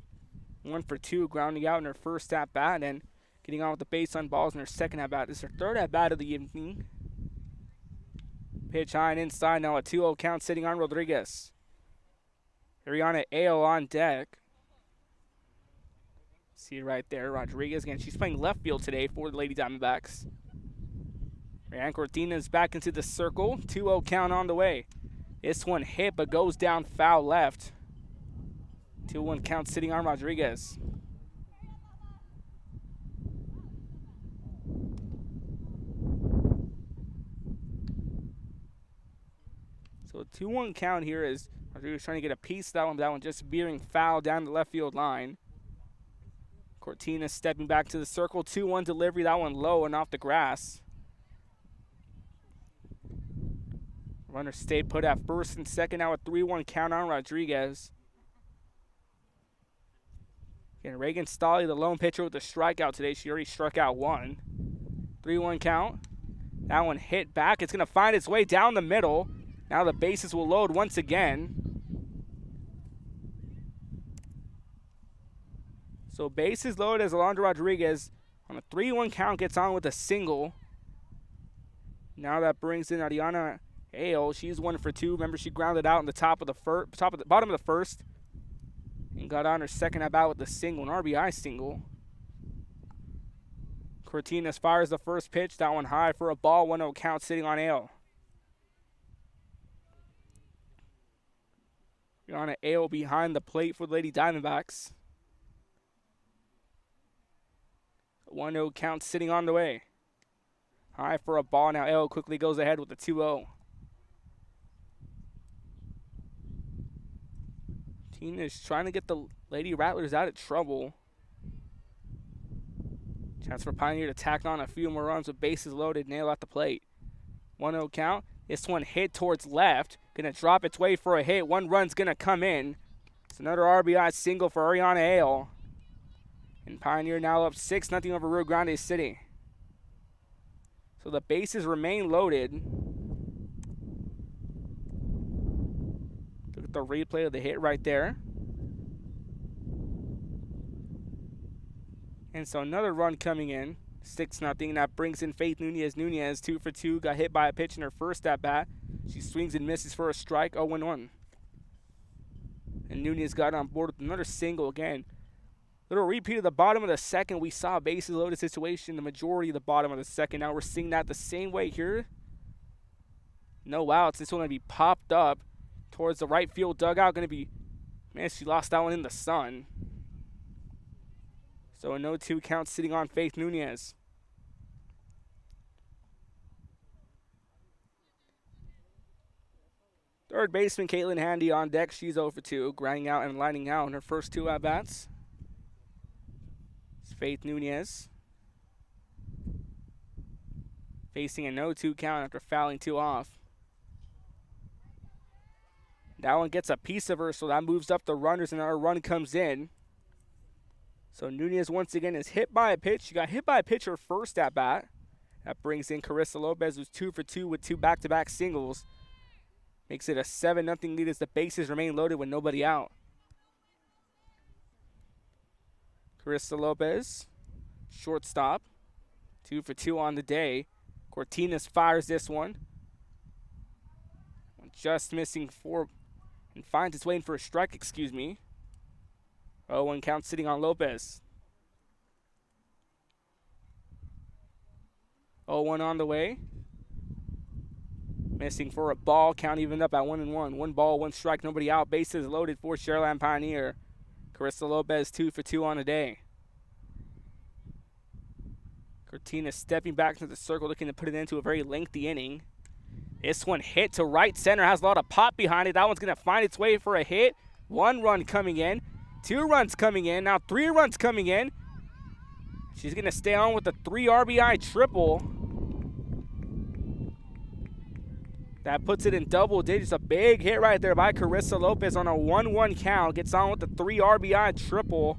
1 for 2, grounding out in her first at bat and getting on with the base on balls in her second at bat. This is her third at bat of the evening. Pitch high and inside, now a 2-0 count sitting on Rodriguez. Ariana Ao on deck. See right there, Rodriguez again. She's playing left field today for the Lady Diamondbacks. Ryan Cortina's back into the circle. 2-0 count on the way. This one hit but goes down foul left. 2-1 count sitting on Rodriguez. So 2-1 count here is Rodriguez trying to get a piece of that one, but that one just veering foul down the left field line. Cortina stepping back to the circle. 2-1 delivery, that one low and off the grass. Runner stayed put at first and second, now a 3-1 count on Rodriguez. Again, Reagan Stolley, the lone pitcher with the strikeout today. She already struck out 1. 3-1 count. That one hit back. It's going to find its way down the middle. Now the bases will load once again. So bases loaded as Alondra Rodriguez on a 3-1 count gets on with a single. Now that brings in Ariana Ao. She's 1 for 2. Remember, she grounded out in the bottom of the first and got on her second at bat with a single, an RBI single. Cortinas fires the first pitch. That one high for a ball. 1-0 count sitting on Ao. Ariana Ao behind the plate for the Lady Diamondbacks. 1-0 count sitting on the way. High for a ball. Now Ao quickly goes ahead with the 2-0. Tina's trying to get the Lady Rattlers out of trouble. Chance for Pioneer to tack on a few more runs with bases loaded. Nail at the plate. 1-0 count. This one hit towards left. Gonna drop its way for a hit. 1 run's gonna come in. It's another RBI single for Ariana Ao. And Pioneer now up 6-0 over Rio Grande City. So the bases remain loaded. Look at the replay of the hit right there. And so another run coming in. 6-0. That brings in Faith Nunez. Nunez 2 for 2. Got hit by a pitch in her first at bat. She swings and misses for a strike. 0-1. And Nunez got on board with another single again. Little repeat of the bottom of the second. We saw a bases loaded situation the majority of the bottom of the second. Now we're seeing that the same way here. No outs. This one going to be popped up towards the right field dugout. Going to be, man, she lost that one in the sun. So a 0-2 count sitting on Faith Nunez. Third baseman Caitlin Handy on deck. She's 0 for 2, grinding out and lining out in her first 2 at-bats. It's Faith Nunez facing a 0-2 count after fouling 2 off. That one gets a piece of her, so that moves up the runners, and our run comes in. So Nunez once again is hit by a pitch. She got hit by a pitch her first at-bat. That brings in Carissa Lopez, who's 2 for 2 with 2 back-to-back singles. Makes it a 7-0 lead as the bases remain loaded with nobody out. Carissa Lopez, shortstop, 2 for 2 on the day. Cortinas fires this one. Just missing 4 and finds its way in for a strike, excuse me. 0-1 count sitting on Lopez. 0-1 on the way. Missing for a ball. Count evened up at 1-1. 1 ball, 1 strike, nobody out. Bases loaded for Sharyland Pioneer. Carissa Lopez 2 for 2 on the day. Cortina stepping back into the circle, looking to put it into a very lengthy inning. This one hit to right center, has a lot of pop behind it. That one's going to find its way for a hit. 1 run coming in, 2 runs coming in, now 3 runs coming in. She's going to stay on with the 3 RBI triple. That puts it in double digits. A big hit right there by Carissa Lopez on a 1-1 count. Gets on with the 3 RBI triple.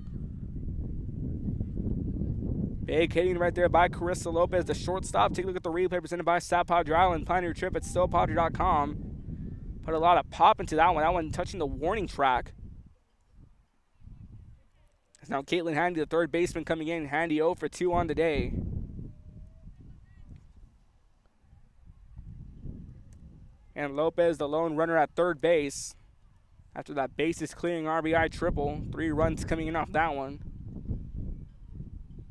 Big hitting right there by Carissa Lopez, the shortstop. Take a look at the replay presented by South Padre Island. Pioneer trip at SoPadre.com. Put a lot of pop into that one. That one touching the warning track. It's now Caitlin Handy, the third baseman, coming in. Handy 0 for 2 on the day. And Lopez, the lone runner at third base. After that bases clearing RBI triple. 3 runs coming in off that one.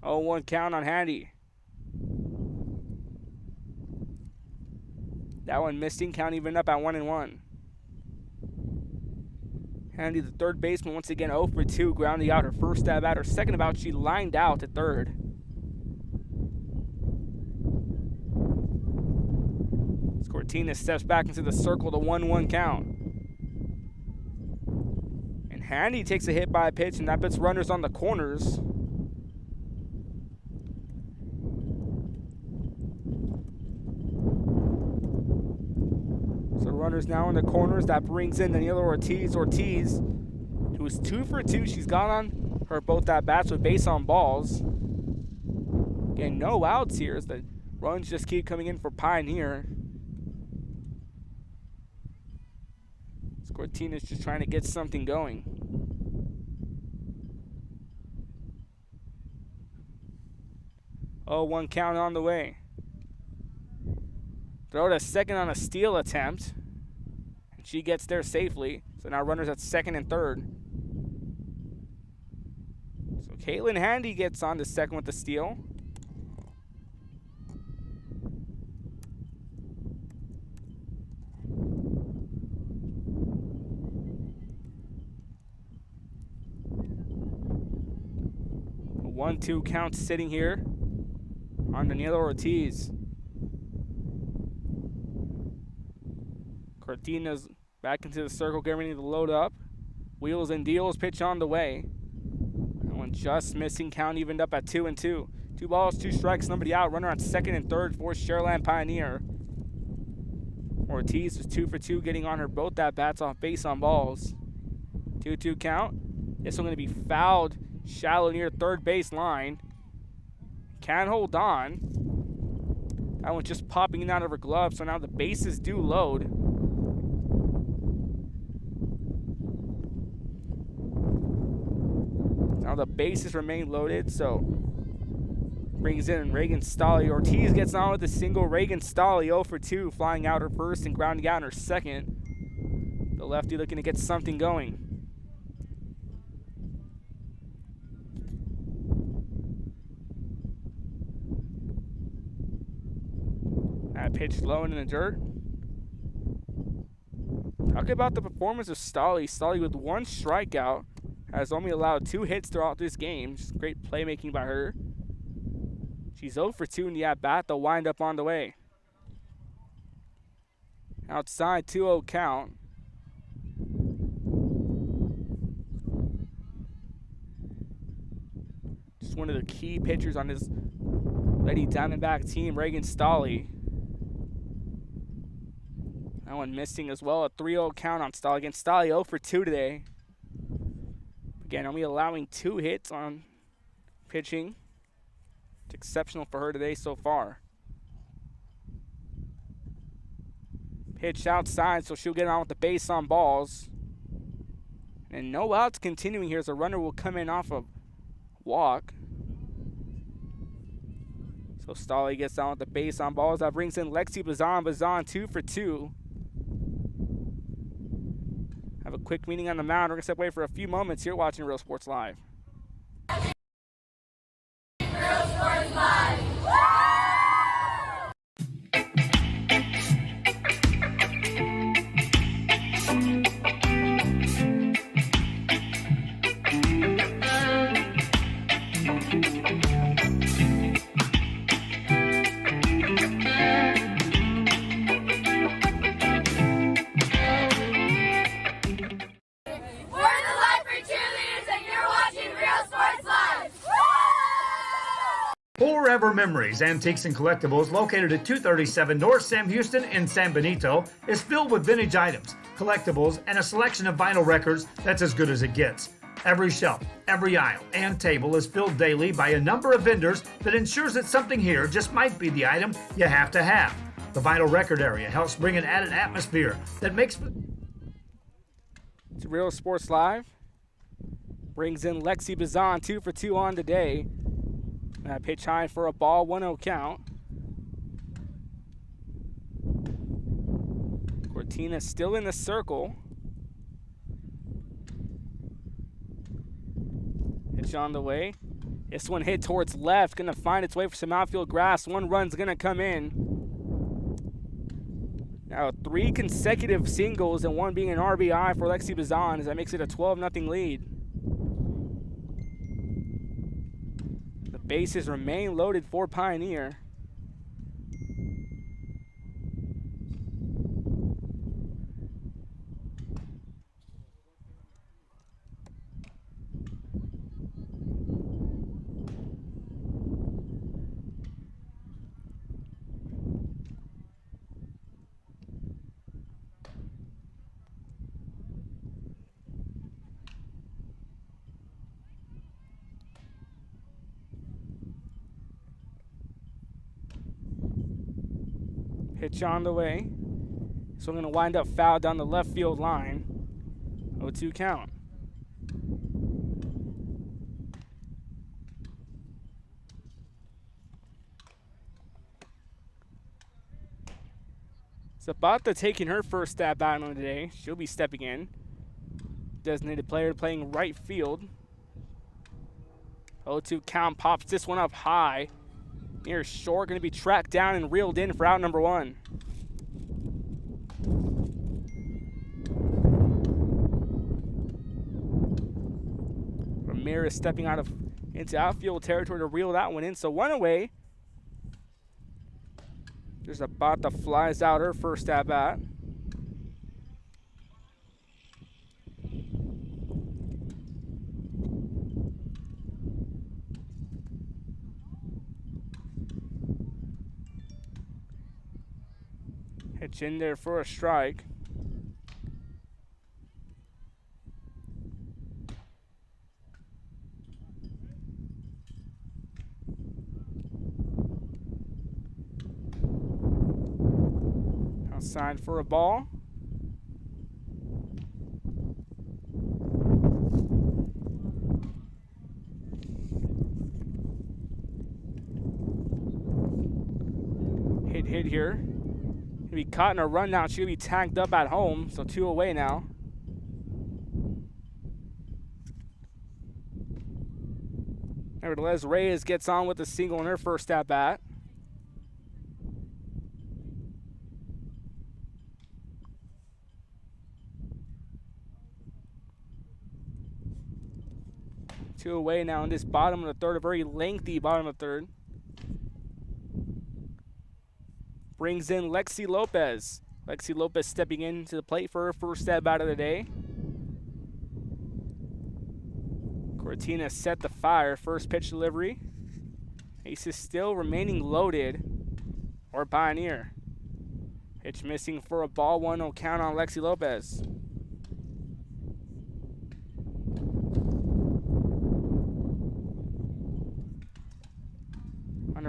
0-1 count on Handy. That one missing, count even up at 1-1. Handy, the third baseman, once again 0 for 2, grounding out her first at bat. Her second at bat, she lined out to third. Cortina steps back into the circle, the 1-1 count. And Handy takes a hit by a pitch, and that puts runners on the corners. So runners now in the corners. That brings in Danilo Ortiz. Ortiz, who is 2 for 2. She's got on her both at bats with base on balls. Again, no outs here as the runs just keep coming in for Pioneer. Cortina's just trying to get something going. Oh, 1 count on the way. Throw to second on a steal attempt. And she gets there safely. So now runners at second and third. So Caitlin Handy gets on to second with the steal. A 1-2 count sitting here on Danilo Ortiz. Cortina's back into the circle, getting ready to load up. Wheels and deals, pitch on the way. That one just missing, count evened up at 2-2. 2 balls, 2 strikes, nobody out. Runner on second and third for Sharyland Pioneer. Ortiz was 2 for 2, getting on her both at bats off base on balls. 2-2 count. This one going to be fouled shallow near third base line. Can hold on. That one just popping in out of her glove, so now the bases do load. Now the bases remain loaded, so brings in Reagan Stolle. Ortiz gets on with a single. Reagan Stolle 0 for 2, flying out her first and grounding out her second. The lefty looking to get something going. That pitch low in the dirt. Talk about the performance of Stolle. Stolle with 1 strikeout has only allowed 2 hits throughout this game. Just great playmaking by her. She's 0 for 2 in the at-bat. They'll wind up on the way. Outside, 2-0 count. Just one of the key pitchers on this Lady Diamondback team, Reagan Stolle. That one missing as well. A 3-0 count on Stolle. Again, Stolle 0 for 2 today. Again, only allowing 2 hits on pitching. It's exceptional for her today so far. Pitch outside, so she'll get on with the base on balls. And no outs continuing here as a runner will come in off a walk. So Stolle gets on with the base on balls. That brings in Lexi Bazan. Bazan 2 for 2. Have a quick meeting on the mound. We're going to step away for a few moments here watching Real Sports Live. Real Sports Live. Forever Memories, Antiques and Collectibles, located at 237 North Sam Houston in San Benito, is filled with vintage items, collectibles, and a selection of vinyl records that's as good as it gets. Every shelf, every aisle, and table is filled daily by a number of vendors that ensures that something here just might be the item you have to have. The vinyl record area helps bring an added atmosphere that makes... It's Real Sports Live. Brings in Lexi Bazan, 2 for 2 on today. Pitch high for a ball, 1-0 count. Cortina still in the circle. Pitch on the way. This one hit towards left, gonna find its way for some outfield grass. 1 run's gonna come in. Now 3 consecutive singles and 1 being an RBI for Lexi Bazan as that makes it a 12-0 lead. Bases remain loaded for Pioneer. Pitch on the way. So we're going to wind up foul down the left field line. 0-2 count. Zapata taking her first stab out on the day. She'll be stepping in. Designated player playing right field. 0-2 count, pops this one up high. Near short, going to be tracked down and reeled in for out number 1. Ramirez stepping out of into outfield territory to reel that one in. So 1 away. There's a bot that flies out her first at bat. Pitch in there for a strike. Outside for a ball. Hit here. Be caught in a rundown. She'll be tagged up at home, so 2 away now. Nevertheless, Reyes gets on with a single in her first at bat. Two away now in this bottom of the third, a very lengthy bottom of third. Brings in Lexi Lopez. Lexi Lopez stepping into the plate for her first at bat of the day. Cortina set the fire. First pitch delivery. Aces still remaining loaded. Or Pioneer. Pitch missing for a ball. 1-0 count on Lexi Lopez.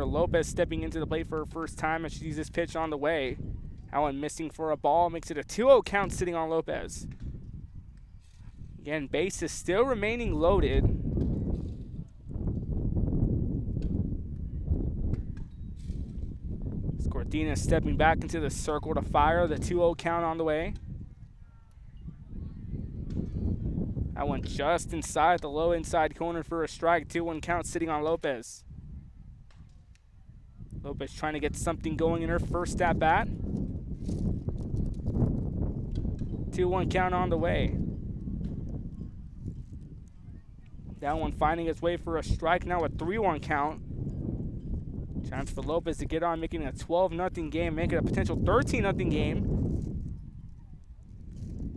Lopez stepping into the plate for her first time as she sees this pitch on the way. That one missing for a ball makes it a 2-0 count sitting on Lopez. Again, base is still remaining loaded. Cortina stepping back into the circle to fire. The 2-0 count on the way. That one just inside the low inside corner for a strike. 2-1 count sitting on Lopez. Lopez trying to get something going in her first at bat. 2-1 count on the way. That one finding its way for a strike. Now a 3-1 count. Chance for Lopez to get on, making it a 12-0 game, making it a potential 13-0 game.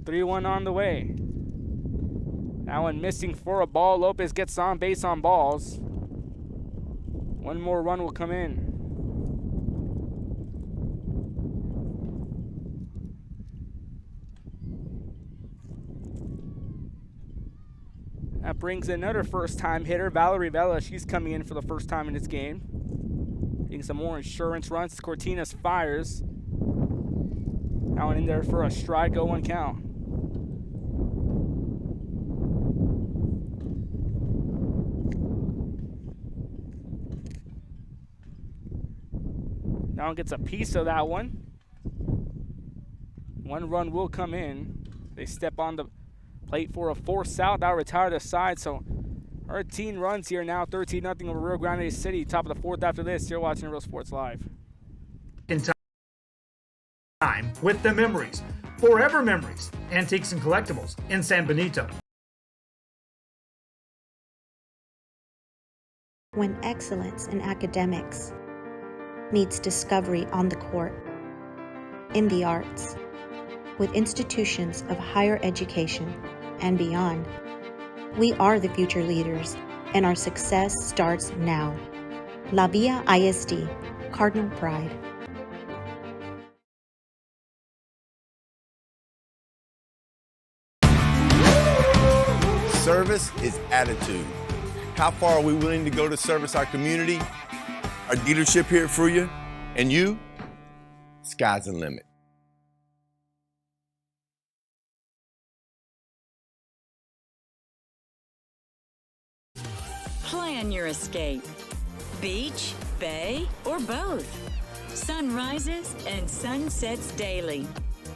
3-1 on the way. That one missing for a ball. Lopez gets on base on balls. One more run will come in. That brings another first-time hitter, Valerie Vela. She's coming in for the first time in this game. Getting some more insurance runs. Cortinas fires. That one in there for a strike, 0-1 count. That one gets a piece of that one. One run will come in. They step on the plate for a force out. That'll retire the side. So 13 runs here now. 13-0 over Rio Grande City. Top of the fourth after this. You're watching Real Sports Live. In time with the memories. Forever Memories. Antiques and collectibles in San Benito. When excellence in academics meets discovery on the court, in the arts, with institutions of higher education and beyond, we are the future leaders, and our success starts now. La Villa ISD, Cardinal Pride. Service is attitude. How far are we willing to go to service our community, our dealership here for you, and you? Sky's the limit. Plan your escape. Beach, bay, or both. Sunrises and sunsets daily.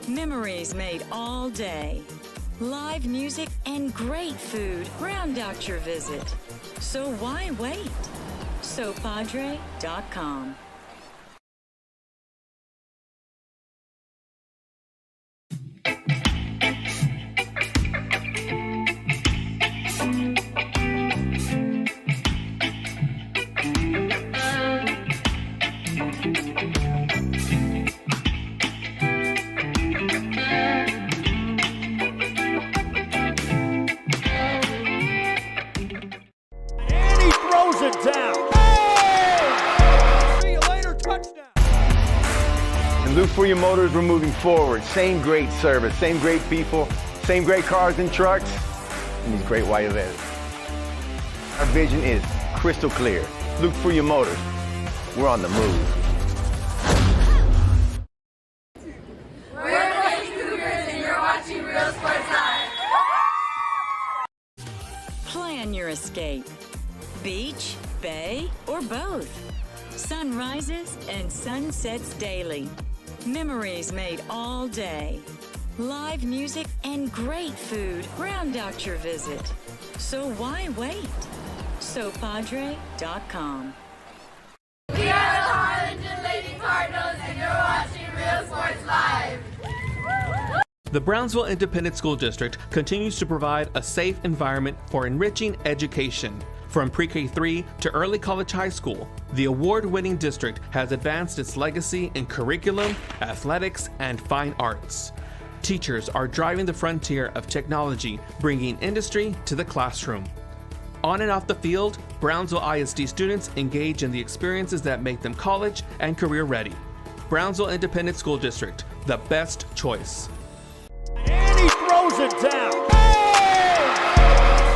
Memories made all day. Live music and great food round out your visit. So why wait? SoPadre.com. Luke for your motors, we're moving forward. Same great service, same great people, same great cars and trucks, and these great white letters. Our vision is crystal clear. Luke for your motors, we're on the move. We're the Lady Cougars and you're watching Real Sports Live. Plan your escape. Beach, bay, or both. Sunrises and sunsets daily. Memories made all day. Live music and great food round out your visit. So why wait? SoPadre.com. We are the Harlingen Lady Cardinals and you're watching Real Sports Live. The Brownsville Independent School District continues to provide a safe environment for enriching education. From pre-K3 to early college high school, the award-winning district has advanced its legacy in curriculum, athletics, and fine arts. Teachers are driving the frontier of technology, bringing industry to the classroom. On and off the field, Brownsville ISD students engage in the experiences that make them college and career ready. Brownsville Independent School District, the best choice. And he throws it down.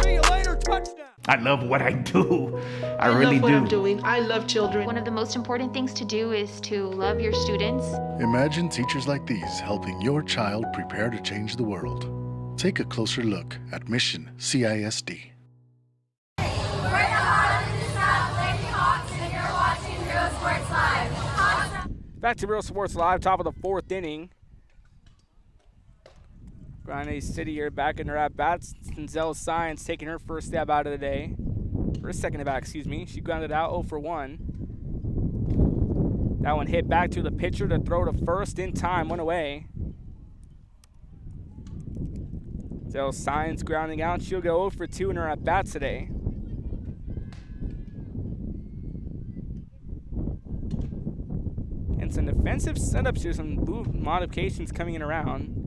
See you later, touchdown. I love what I do. I really love what do. I'm doing. I love children. One of the most important things to do is to love your students. Imagine teachers like these helping your child prepare to change the world. Take a closer look at Mission CISD. We're the Harlingen South Lady Hawks and you're watching Real Sports Live. Back to Real Sports Live, top of the fourth inning. Grande City here back in her at-bats. Denzel Science taking her first stab out of the day. First second at bat, excuse me. She grounded out 0 for 1. That one hit back to the pitcher to throw to first in time, one away. Denzel Science grounding out. She'll go 0 for 2 in her at-bats today. And some defensive setups here, some move modifications coming in around.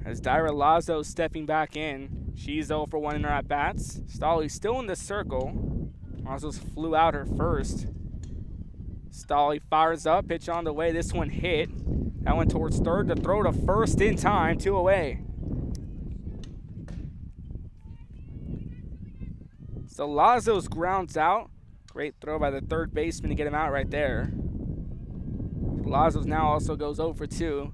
As Dyra Lazo stepping back in. She's 0 for 1 in her at-bats. Stolly still in the circle. Lazo's flew out her first. Stolly fires up, pitch on the way. This one hit. That one towards third. The throw to first in time, 2 away. So Lazo's grounds out. Great throw by the third baseman to get him out right there. Lazo's now also goes 0 for 2.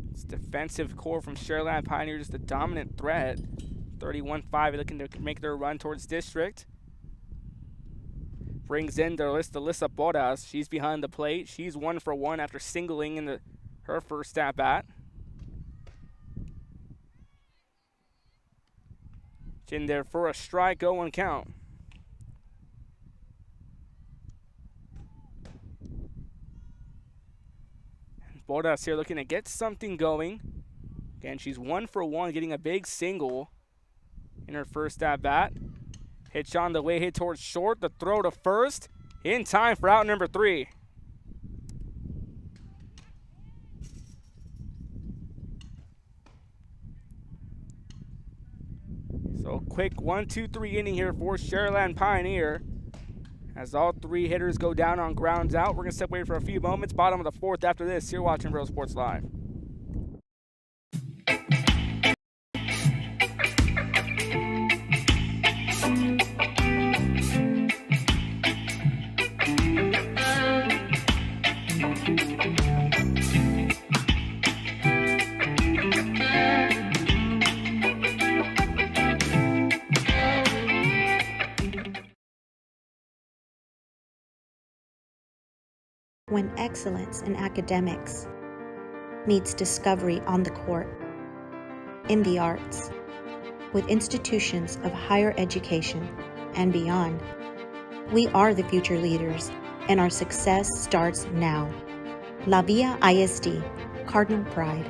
It's defensive core from Sharyland Pioneer, just a dominant threat. 31-5 looking to make their run towards district. Brings in Delissa Boras. She's behind the plate. She's 1 for 1 after singling in her first at bat. In there for a strike, 0-1 count. Bodas here looking to get something going. Again, she's 1 for 1, getting a big single in her first at bat. Pitch on the way, hit towards short. The throw to first, in time for out number 3. So quick 1-2-3 inning here for Sharyland Pioneer. As all 3 hitters go down on grounds out, we're going to step away for a few moments. Bottom of the 4th after this. You're watching Real Sports Live. When excellence in academics meets discovery on the court, in the arts, with institutions of higher education and beyond, we are the future leaders, and our success starts now. La Villa ISD, Cardinal Pride.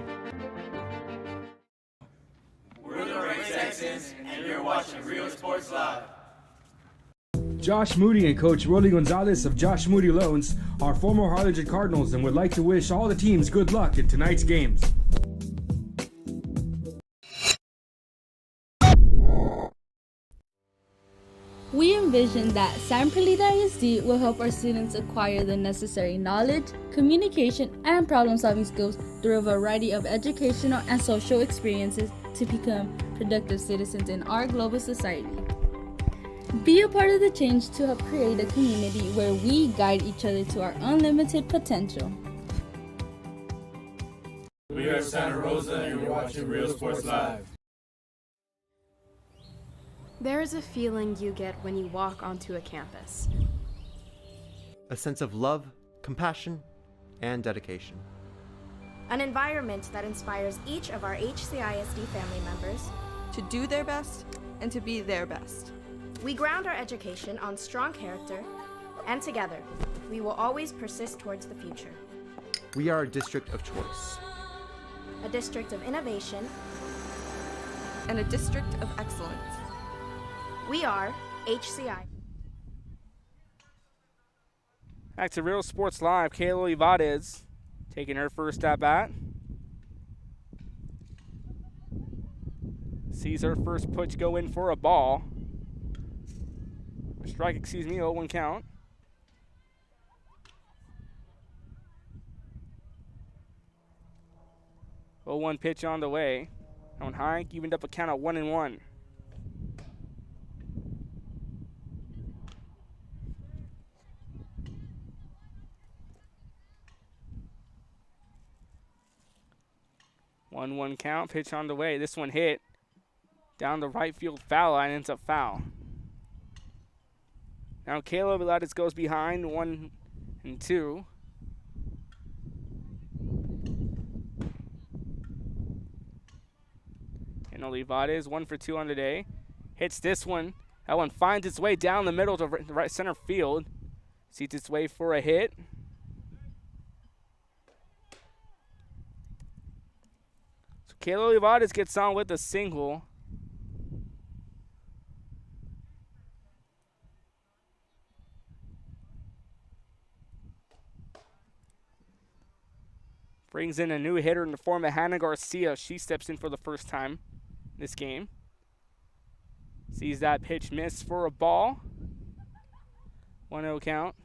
We're the Red Texans, and you're watching Real Sports Live. Josh Moody and Coach Rolly Gonzalez of Josh Moody Loans are former Harlingen Cardinals and would like to wish all the teams good luck in tonight's games. We envision that San Perlita ISD will help our students acquire the necessary knowledge, communication, and problem-solving skills through a variety of educational and social experiences to become productive citizens in our global society. Be a part of the change to help create a community where we guide each other to our unlimited potential. We are Santa Rosa, and you're watching Real Sports Live. There is a feeling you get when you walk onto a campus. A sense of love, compassion, and dedication. An environment that inspires each of our HCISD family members to do their best and to be their best. We ground our education on strong character, and together, we will always persist towards the future. We are a district of choice. A district of innovation. And a district of excellence. We are HCI. Back to Real Sports Live, Kayla Ivades taking her first at bat. Sees her first pitch go in for a ball. Strike, 0-1 count. Oh, 1 pitch on the way. On high, evened up a count of 1-1. One count, pitch on the way. This one hit down the right field foul line, ends up foul. Now Caleb Lattis goes behind 1 and 2. And Olivares 1 for 2 on the day. Hits this one. That one finds its way down the middle to right center field. Sees its way for a hit. So Caleb Olivares gets on with a single. Brings in a new hitter in the form of Hannah Garcia. She steps in for the first time this game. Sees that pitch miss for a ball. 1-0 count.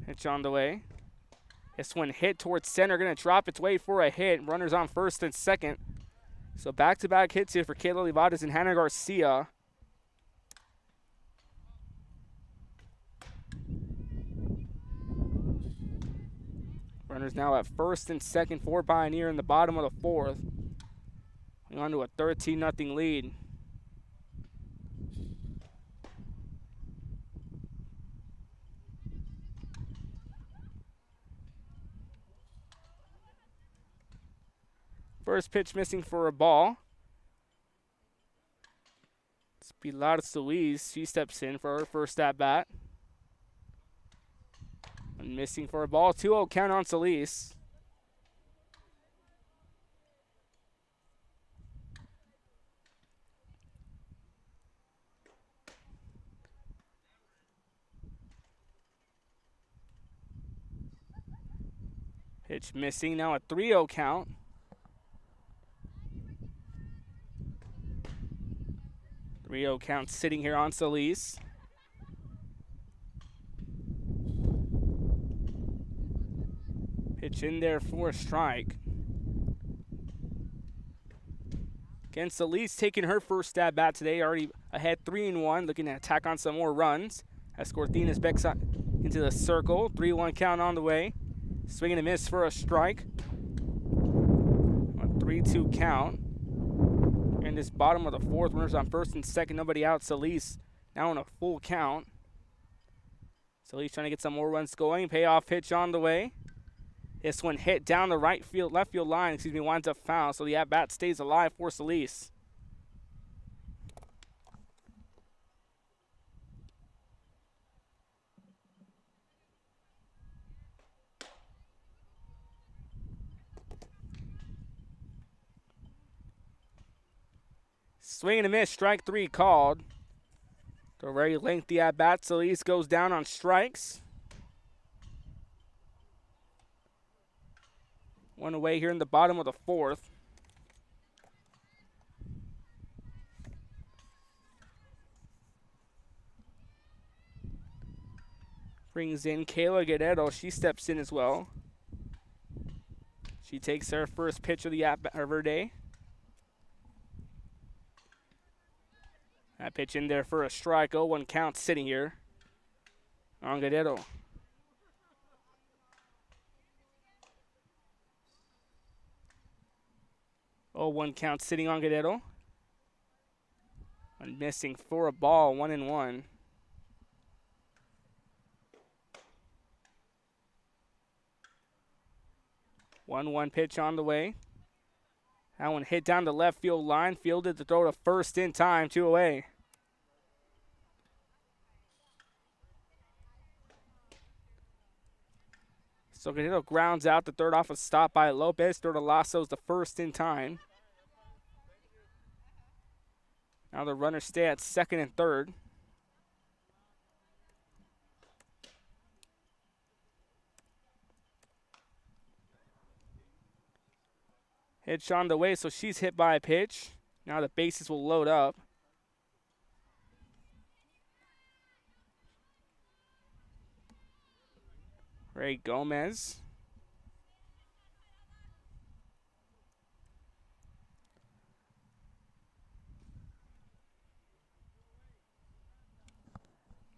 Pitch on the way. This one hit towards center. Going to drop its way for a hit. Runners on first and second. So back-to-back hits here for Kayla Olivares and Hannah Garcia. Runners now at first and second for Pioneer in the bottom of the fourth. Going on to a 13-0 lead. First pitch missing for a ball. It's Pilar Solis. She steps in for her first at-bat. And missing for a ball. 2-0 count on Solis. Pitch missing. Now a 3-0 count. Count sitting here on Solis. Pitch in there for a strike. Again, Solis taking her first at bat today, already ahead 3-1, looking to attack on some more runs. As Cortinas backs into the circle, 3-1 count on the way. Swinging a miss for a strike. A 3-2 count. In this bottom of the fourth, runners on first and second, nobody out. Solis now on a full count. Solis trying to get some more runs going. Payoff pitch on the way. This one hit down the left field line, winds up foul, so the at-bat stays alive for Solis. Swing and a miss, strike 3 called. So very lengthy at-bat. Solis goes down on strikes. One away here in the bottom of the fourth. Brings in Kayla Guerrero. She steps in as well. She takes her first pitch of her day. That pitch in there for a strike. 0-1 count sitting here on Guerrero. One count sitting on Guerrero. And missing for a ball, 1-1. One pitch on the way. That one hit down the left field line. Fielded to throw to first in time. 2 away. So Guerrero grounds out the third off a stop by Lopez. Throw to Lasso's the first in time. Now the runners stay at second and third. Hitch on the way, so she's hit by a pitch. Now the bases will load up. Ray Gomez.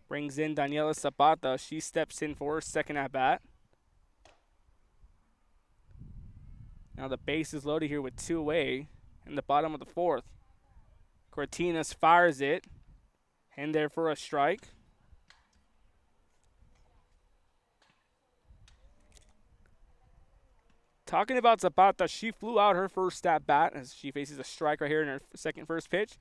Brings in Daniela Zapata. She steps in for her second at-bat. Now the base is loaded here with 2 away in the bottom of the fourth. Cortinas fires it. In there for a strike. Talking about Zapata, she flew out her first at-bat as she faces a strike right here in her first pitch.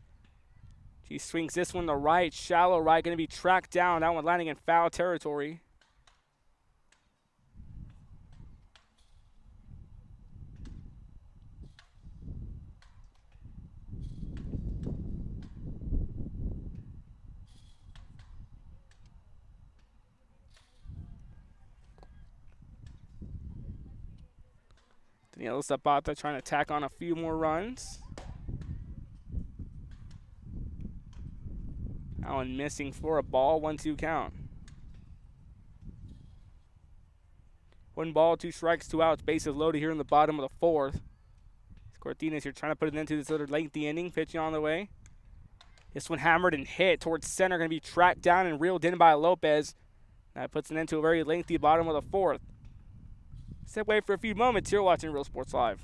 She swings this one to right, shallow right, going to be tracked down. That one landing in foul territory. Danilo Zapata trying to tack on a few more runs. Allen missing for a ball, 1-2 count. 1 ball, 2 strikes, 2 outs, bases loaded here in the bottom of the 4th. Cortines here trying to put it into this other lengthy inning, pitching on the way. This one hammered and hit towards center, going to be tracked down and reeled in by Lopez. That puts it into a very lengthy bottom of the 4th. Step away for a few moments here watching Real Sports Live.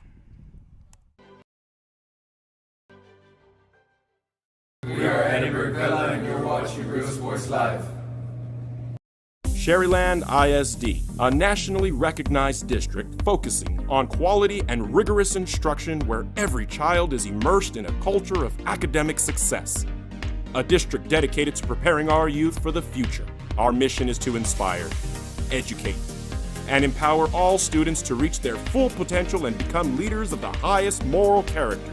We are Edinburgh Villa and you're watching Real Sports Live. Sharyland ISD, a nationally recognized district focusing on quality and rigorous instruction where every child is immersed in a culture of academic success. A district dedicated to preparing our youth for the future. Our mission is to inspire, educate, and empower all students to reach their full potential and become leaders of the highest moral character.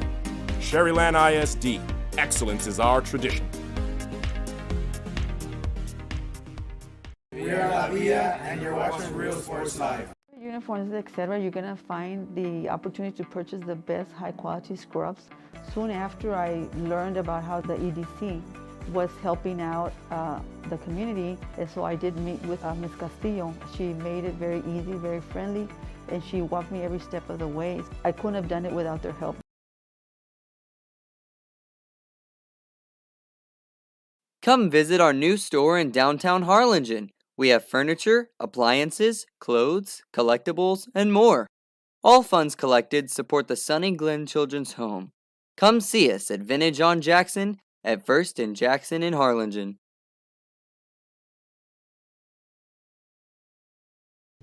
Sharyland ISD, excellence is our tradition. We are La Villa and you're watching Real Sports Live. Uniforms, etc., you're going to find the opportunity to purchase the best high-quality scrubs. Soon after I learned about how the EDC was helping out the community, and so I did meet with Ms. Castillo. She made it very easy, very friendly, and she walked me every step of the way. I couldn't have done it without their help. Come visit our new store in downtown Harlingen. We have furniture, appliances, clothes, collectibles, and more. All funds collected support the Sunny Glen Children's Home. Come see us at Vintage on Jackson at First and Jackson in Harlingen.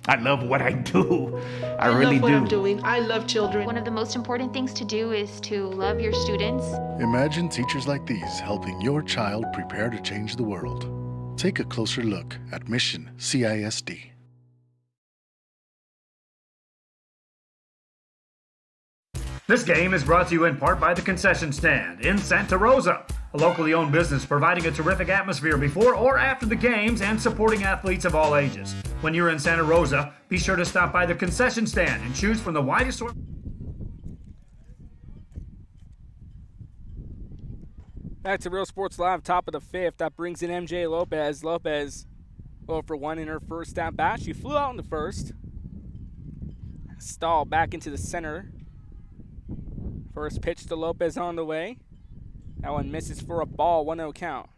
I love what I do. I really love what do. I'm doing. I love children. One of the most important things to do is to love your students. Imagine teachers like these helping your child prepare to change the world. Take a closer look at Mission CISD. This game is brought to you in part by the Concession Stand in Santa Rosa, a locally owned business providing a terrific atmosphere before or after the games and supporting athletes of all ages. When you're in Santa Rosa, be sure to stop by the Concession Stand and choose from the widest assortment. Back to Real Sports Live, top of the 5th. That brings in MJ Lopez. Lopez 0 for 1 in her first at bat. She flew out in the first. Stall back into the center. First pitch to Lopez on the way. That one misses for a ball, 1-0 count.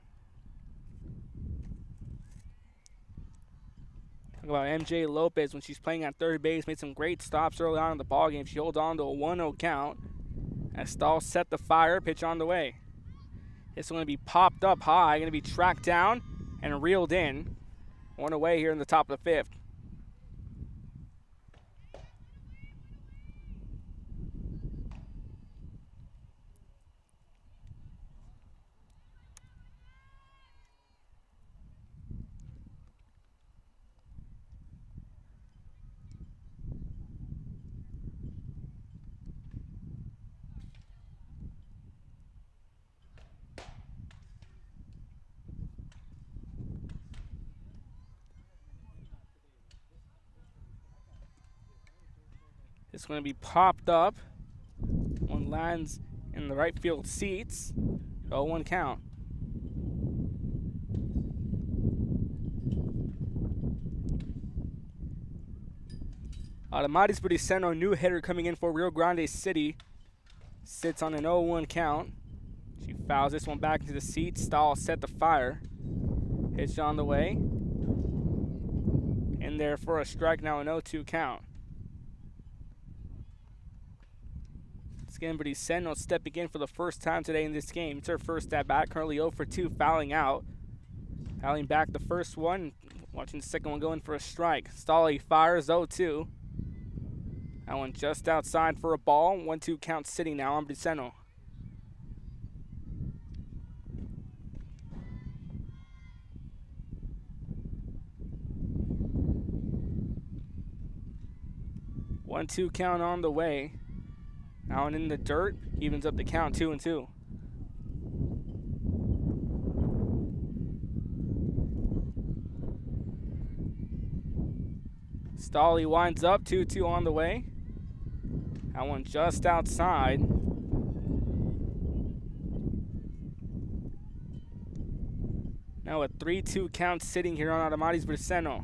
Talk about MJ Lopez when she's playing at third base. Made some great stops early on in the ballgame. She holds on to a 1-0 count. As Stahl set the fire, pitch on the way. This one going to be popped up high, going to be tracked down and reeled in. One away here in the top of the 5th. It's going to be popped up. One lands in the right field seats. 0-1 count. Adamaris Briceno, new hitter coming in for Rio Grande City. Sits on an 0-1 count. She fouls this one back into the seats. Stahl set the fire. Pitch on the way. In there for a strike, now an 0-2 count. Briceno stepping in for the first time today in this game. It's her first at bat, currently 0 for 2, fouling out. Fouling back the first one, watching the second one go in for a strike. Stolly fires 0-2. That one just outside for a ball. 1-2 count sitting now on Briceno. One-two count on the way. Now and in the dirt, evens up the count 2-2. Stolly winds up, 2-2 on the way. That one just outside. Now a 3-2 count sitting here on Adamaris Braceno.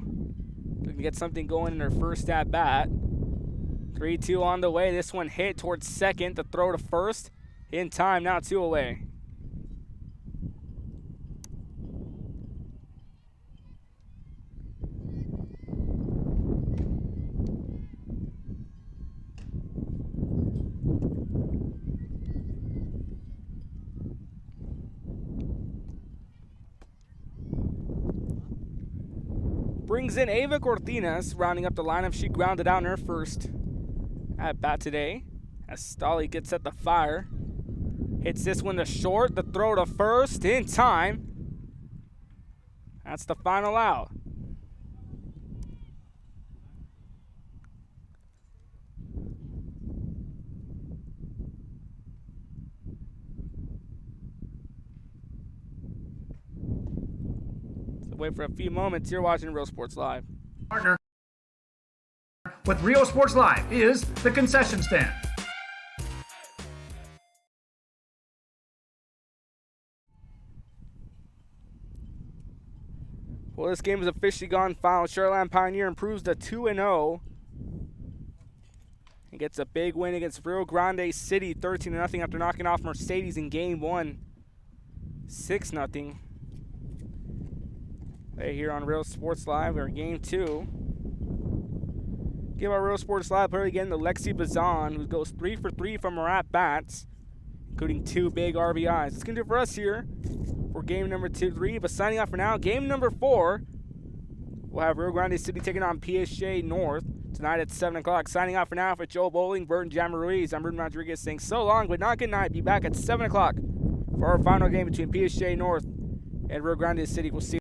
Looking to get something going in her first at bat. 3-2 on the way. This one hit towards second. The throw to first. In time, now 2 away. Brings in Ava Cortinas, rounding up the lineup. She grounded out in her first at bat today. As Stolly gets at the fire. Hits this one to short. The throw to first in time. That's the final out. Wait for a few moments. You're watching Real Sports Live. Partner with Real Sports Live is the concession stand. Well, this game is officially gone final. Sharyland Pioneer improves to 2-0. And gets a big win against Rio Grande City, 13-0 after knocking off Mercedes in game 1, 6-0. Right here on Real Sports Live, we're in game 2. Give our Real Sports Live player again to Lexi Bazan, who goes 3 for 3 from her at-bats, including 2 big RBIs. It's going to do it for us here for game number 3. But signing off for now, game number 4, we'll have Rio Grande City taking on PSG North tonight at 7 o'clock. Signing off for now for Joe Bowling, Burton Jammer Ruiz. I'm Ruben Rodriguez saying so long, but not good night. Be back at 7 o'clock for our final game between PSG North and Rio Grande City. We'll see you.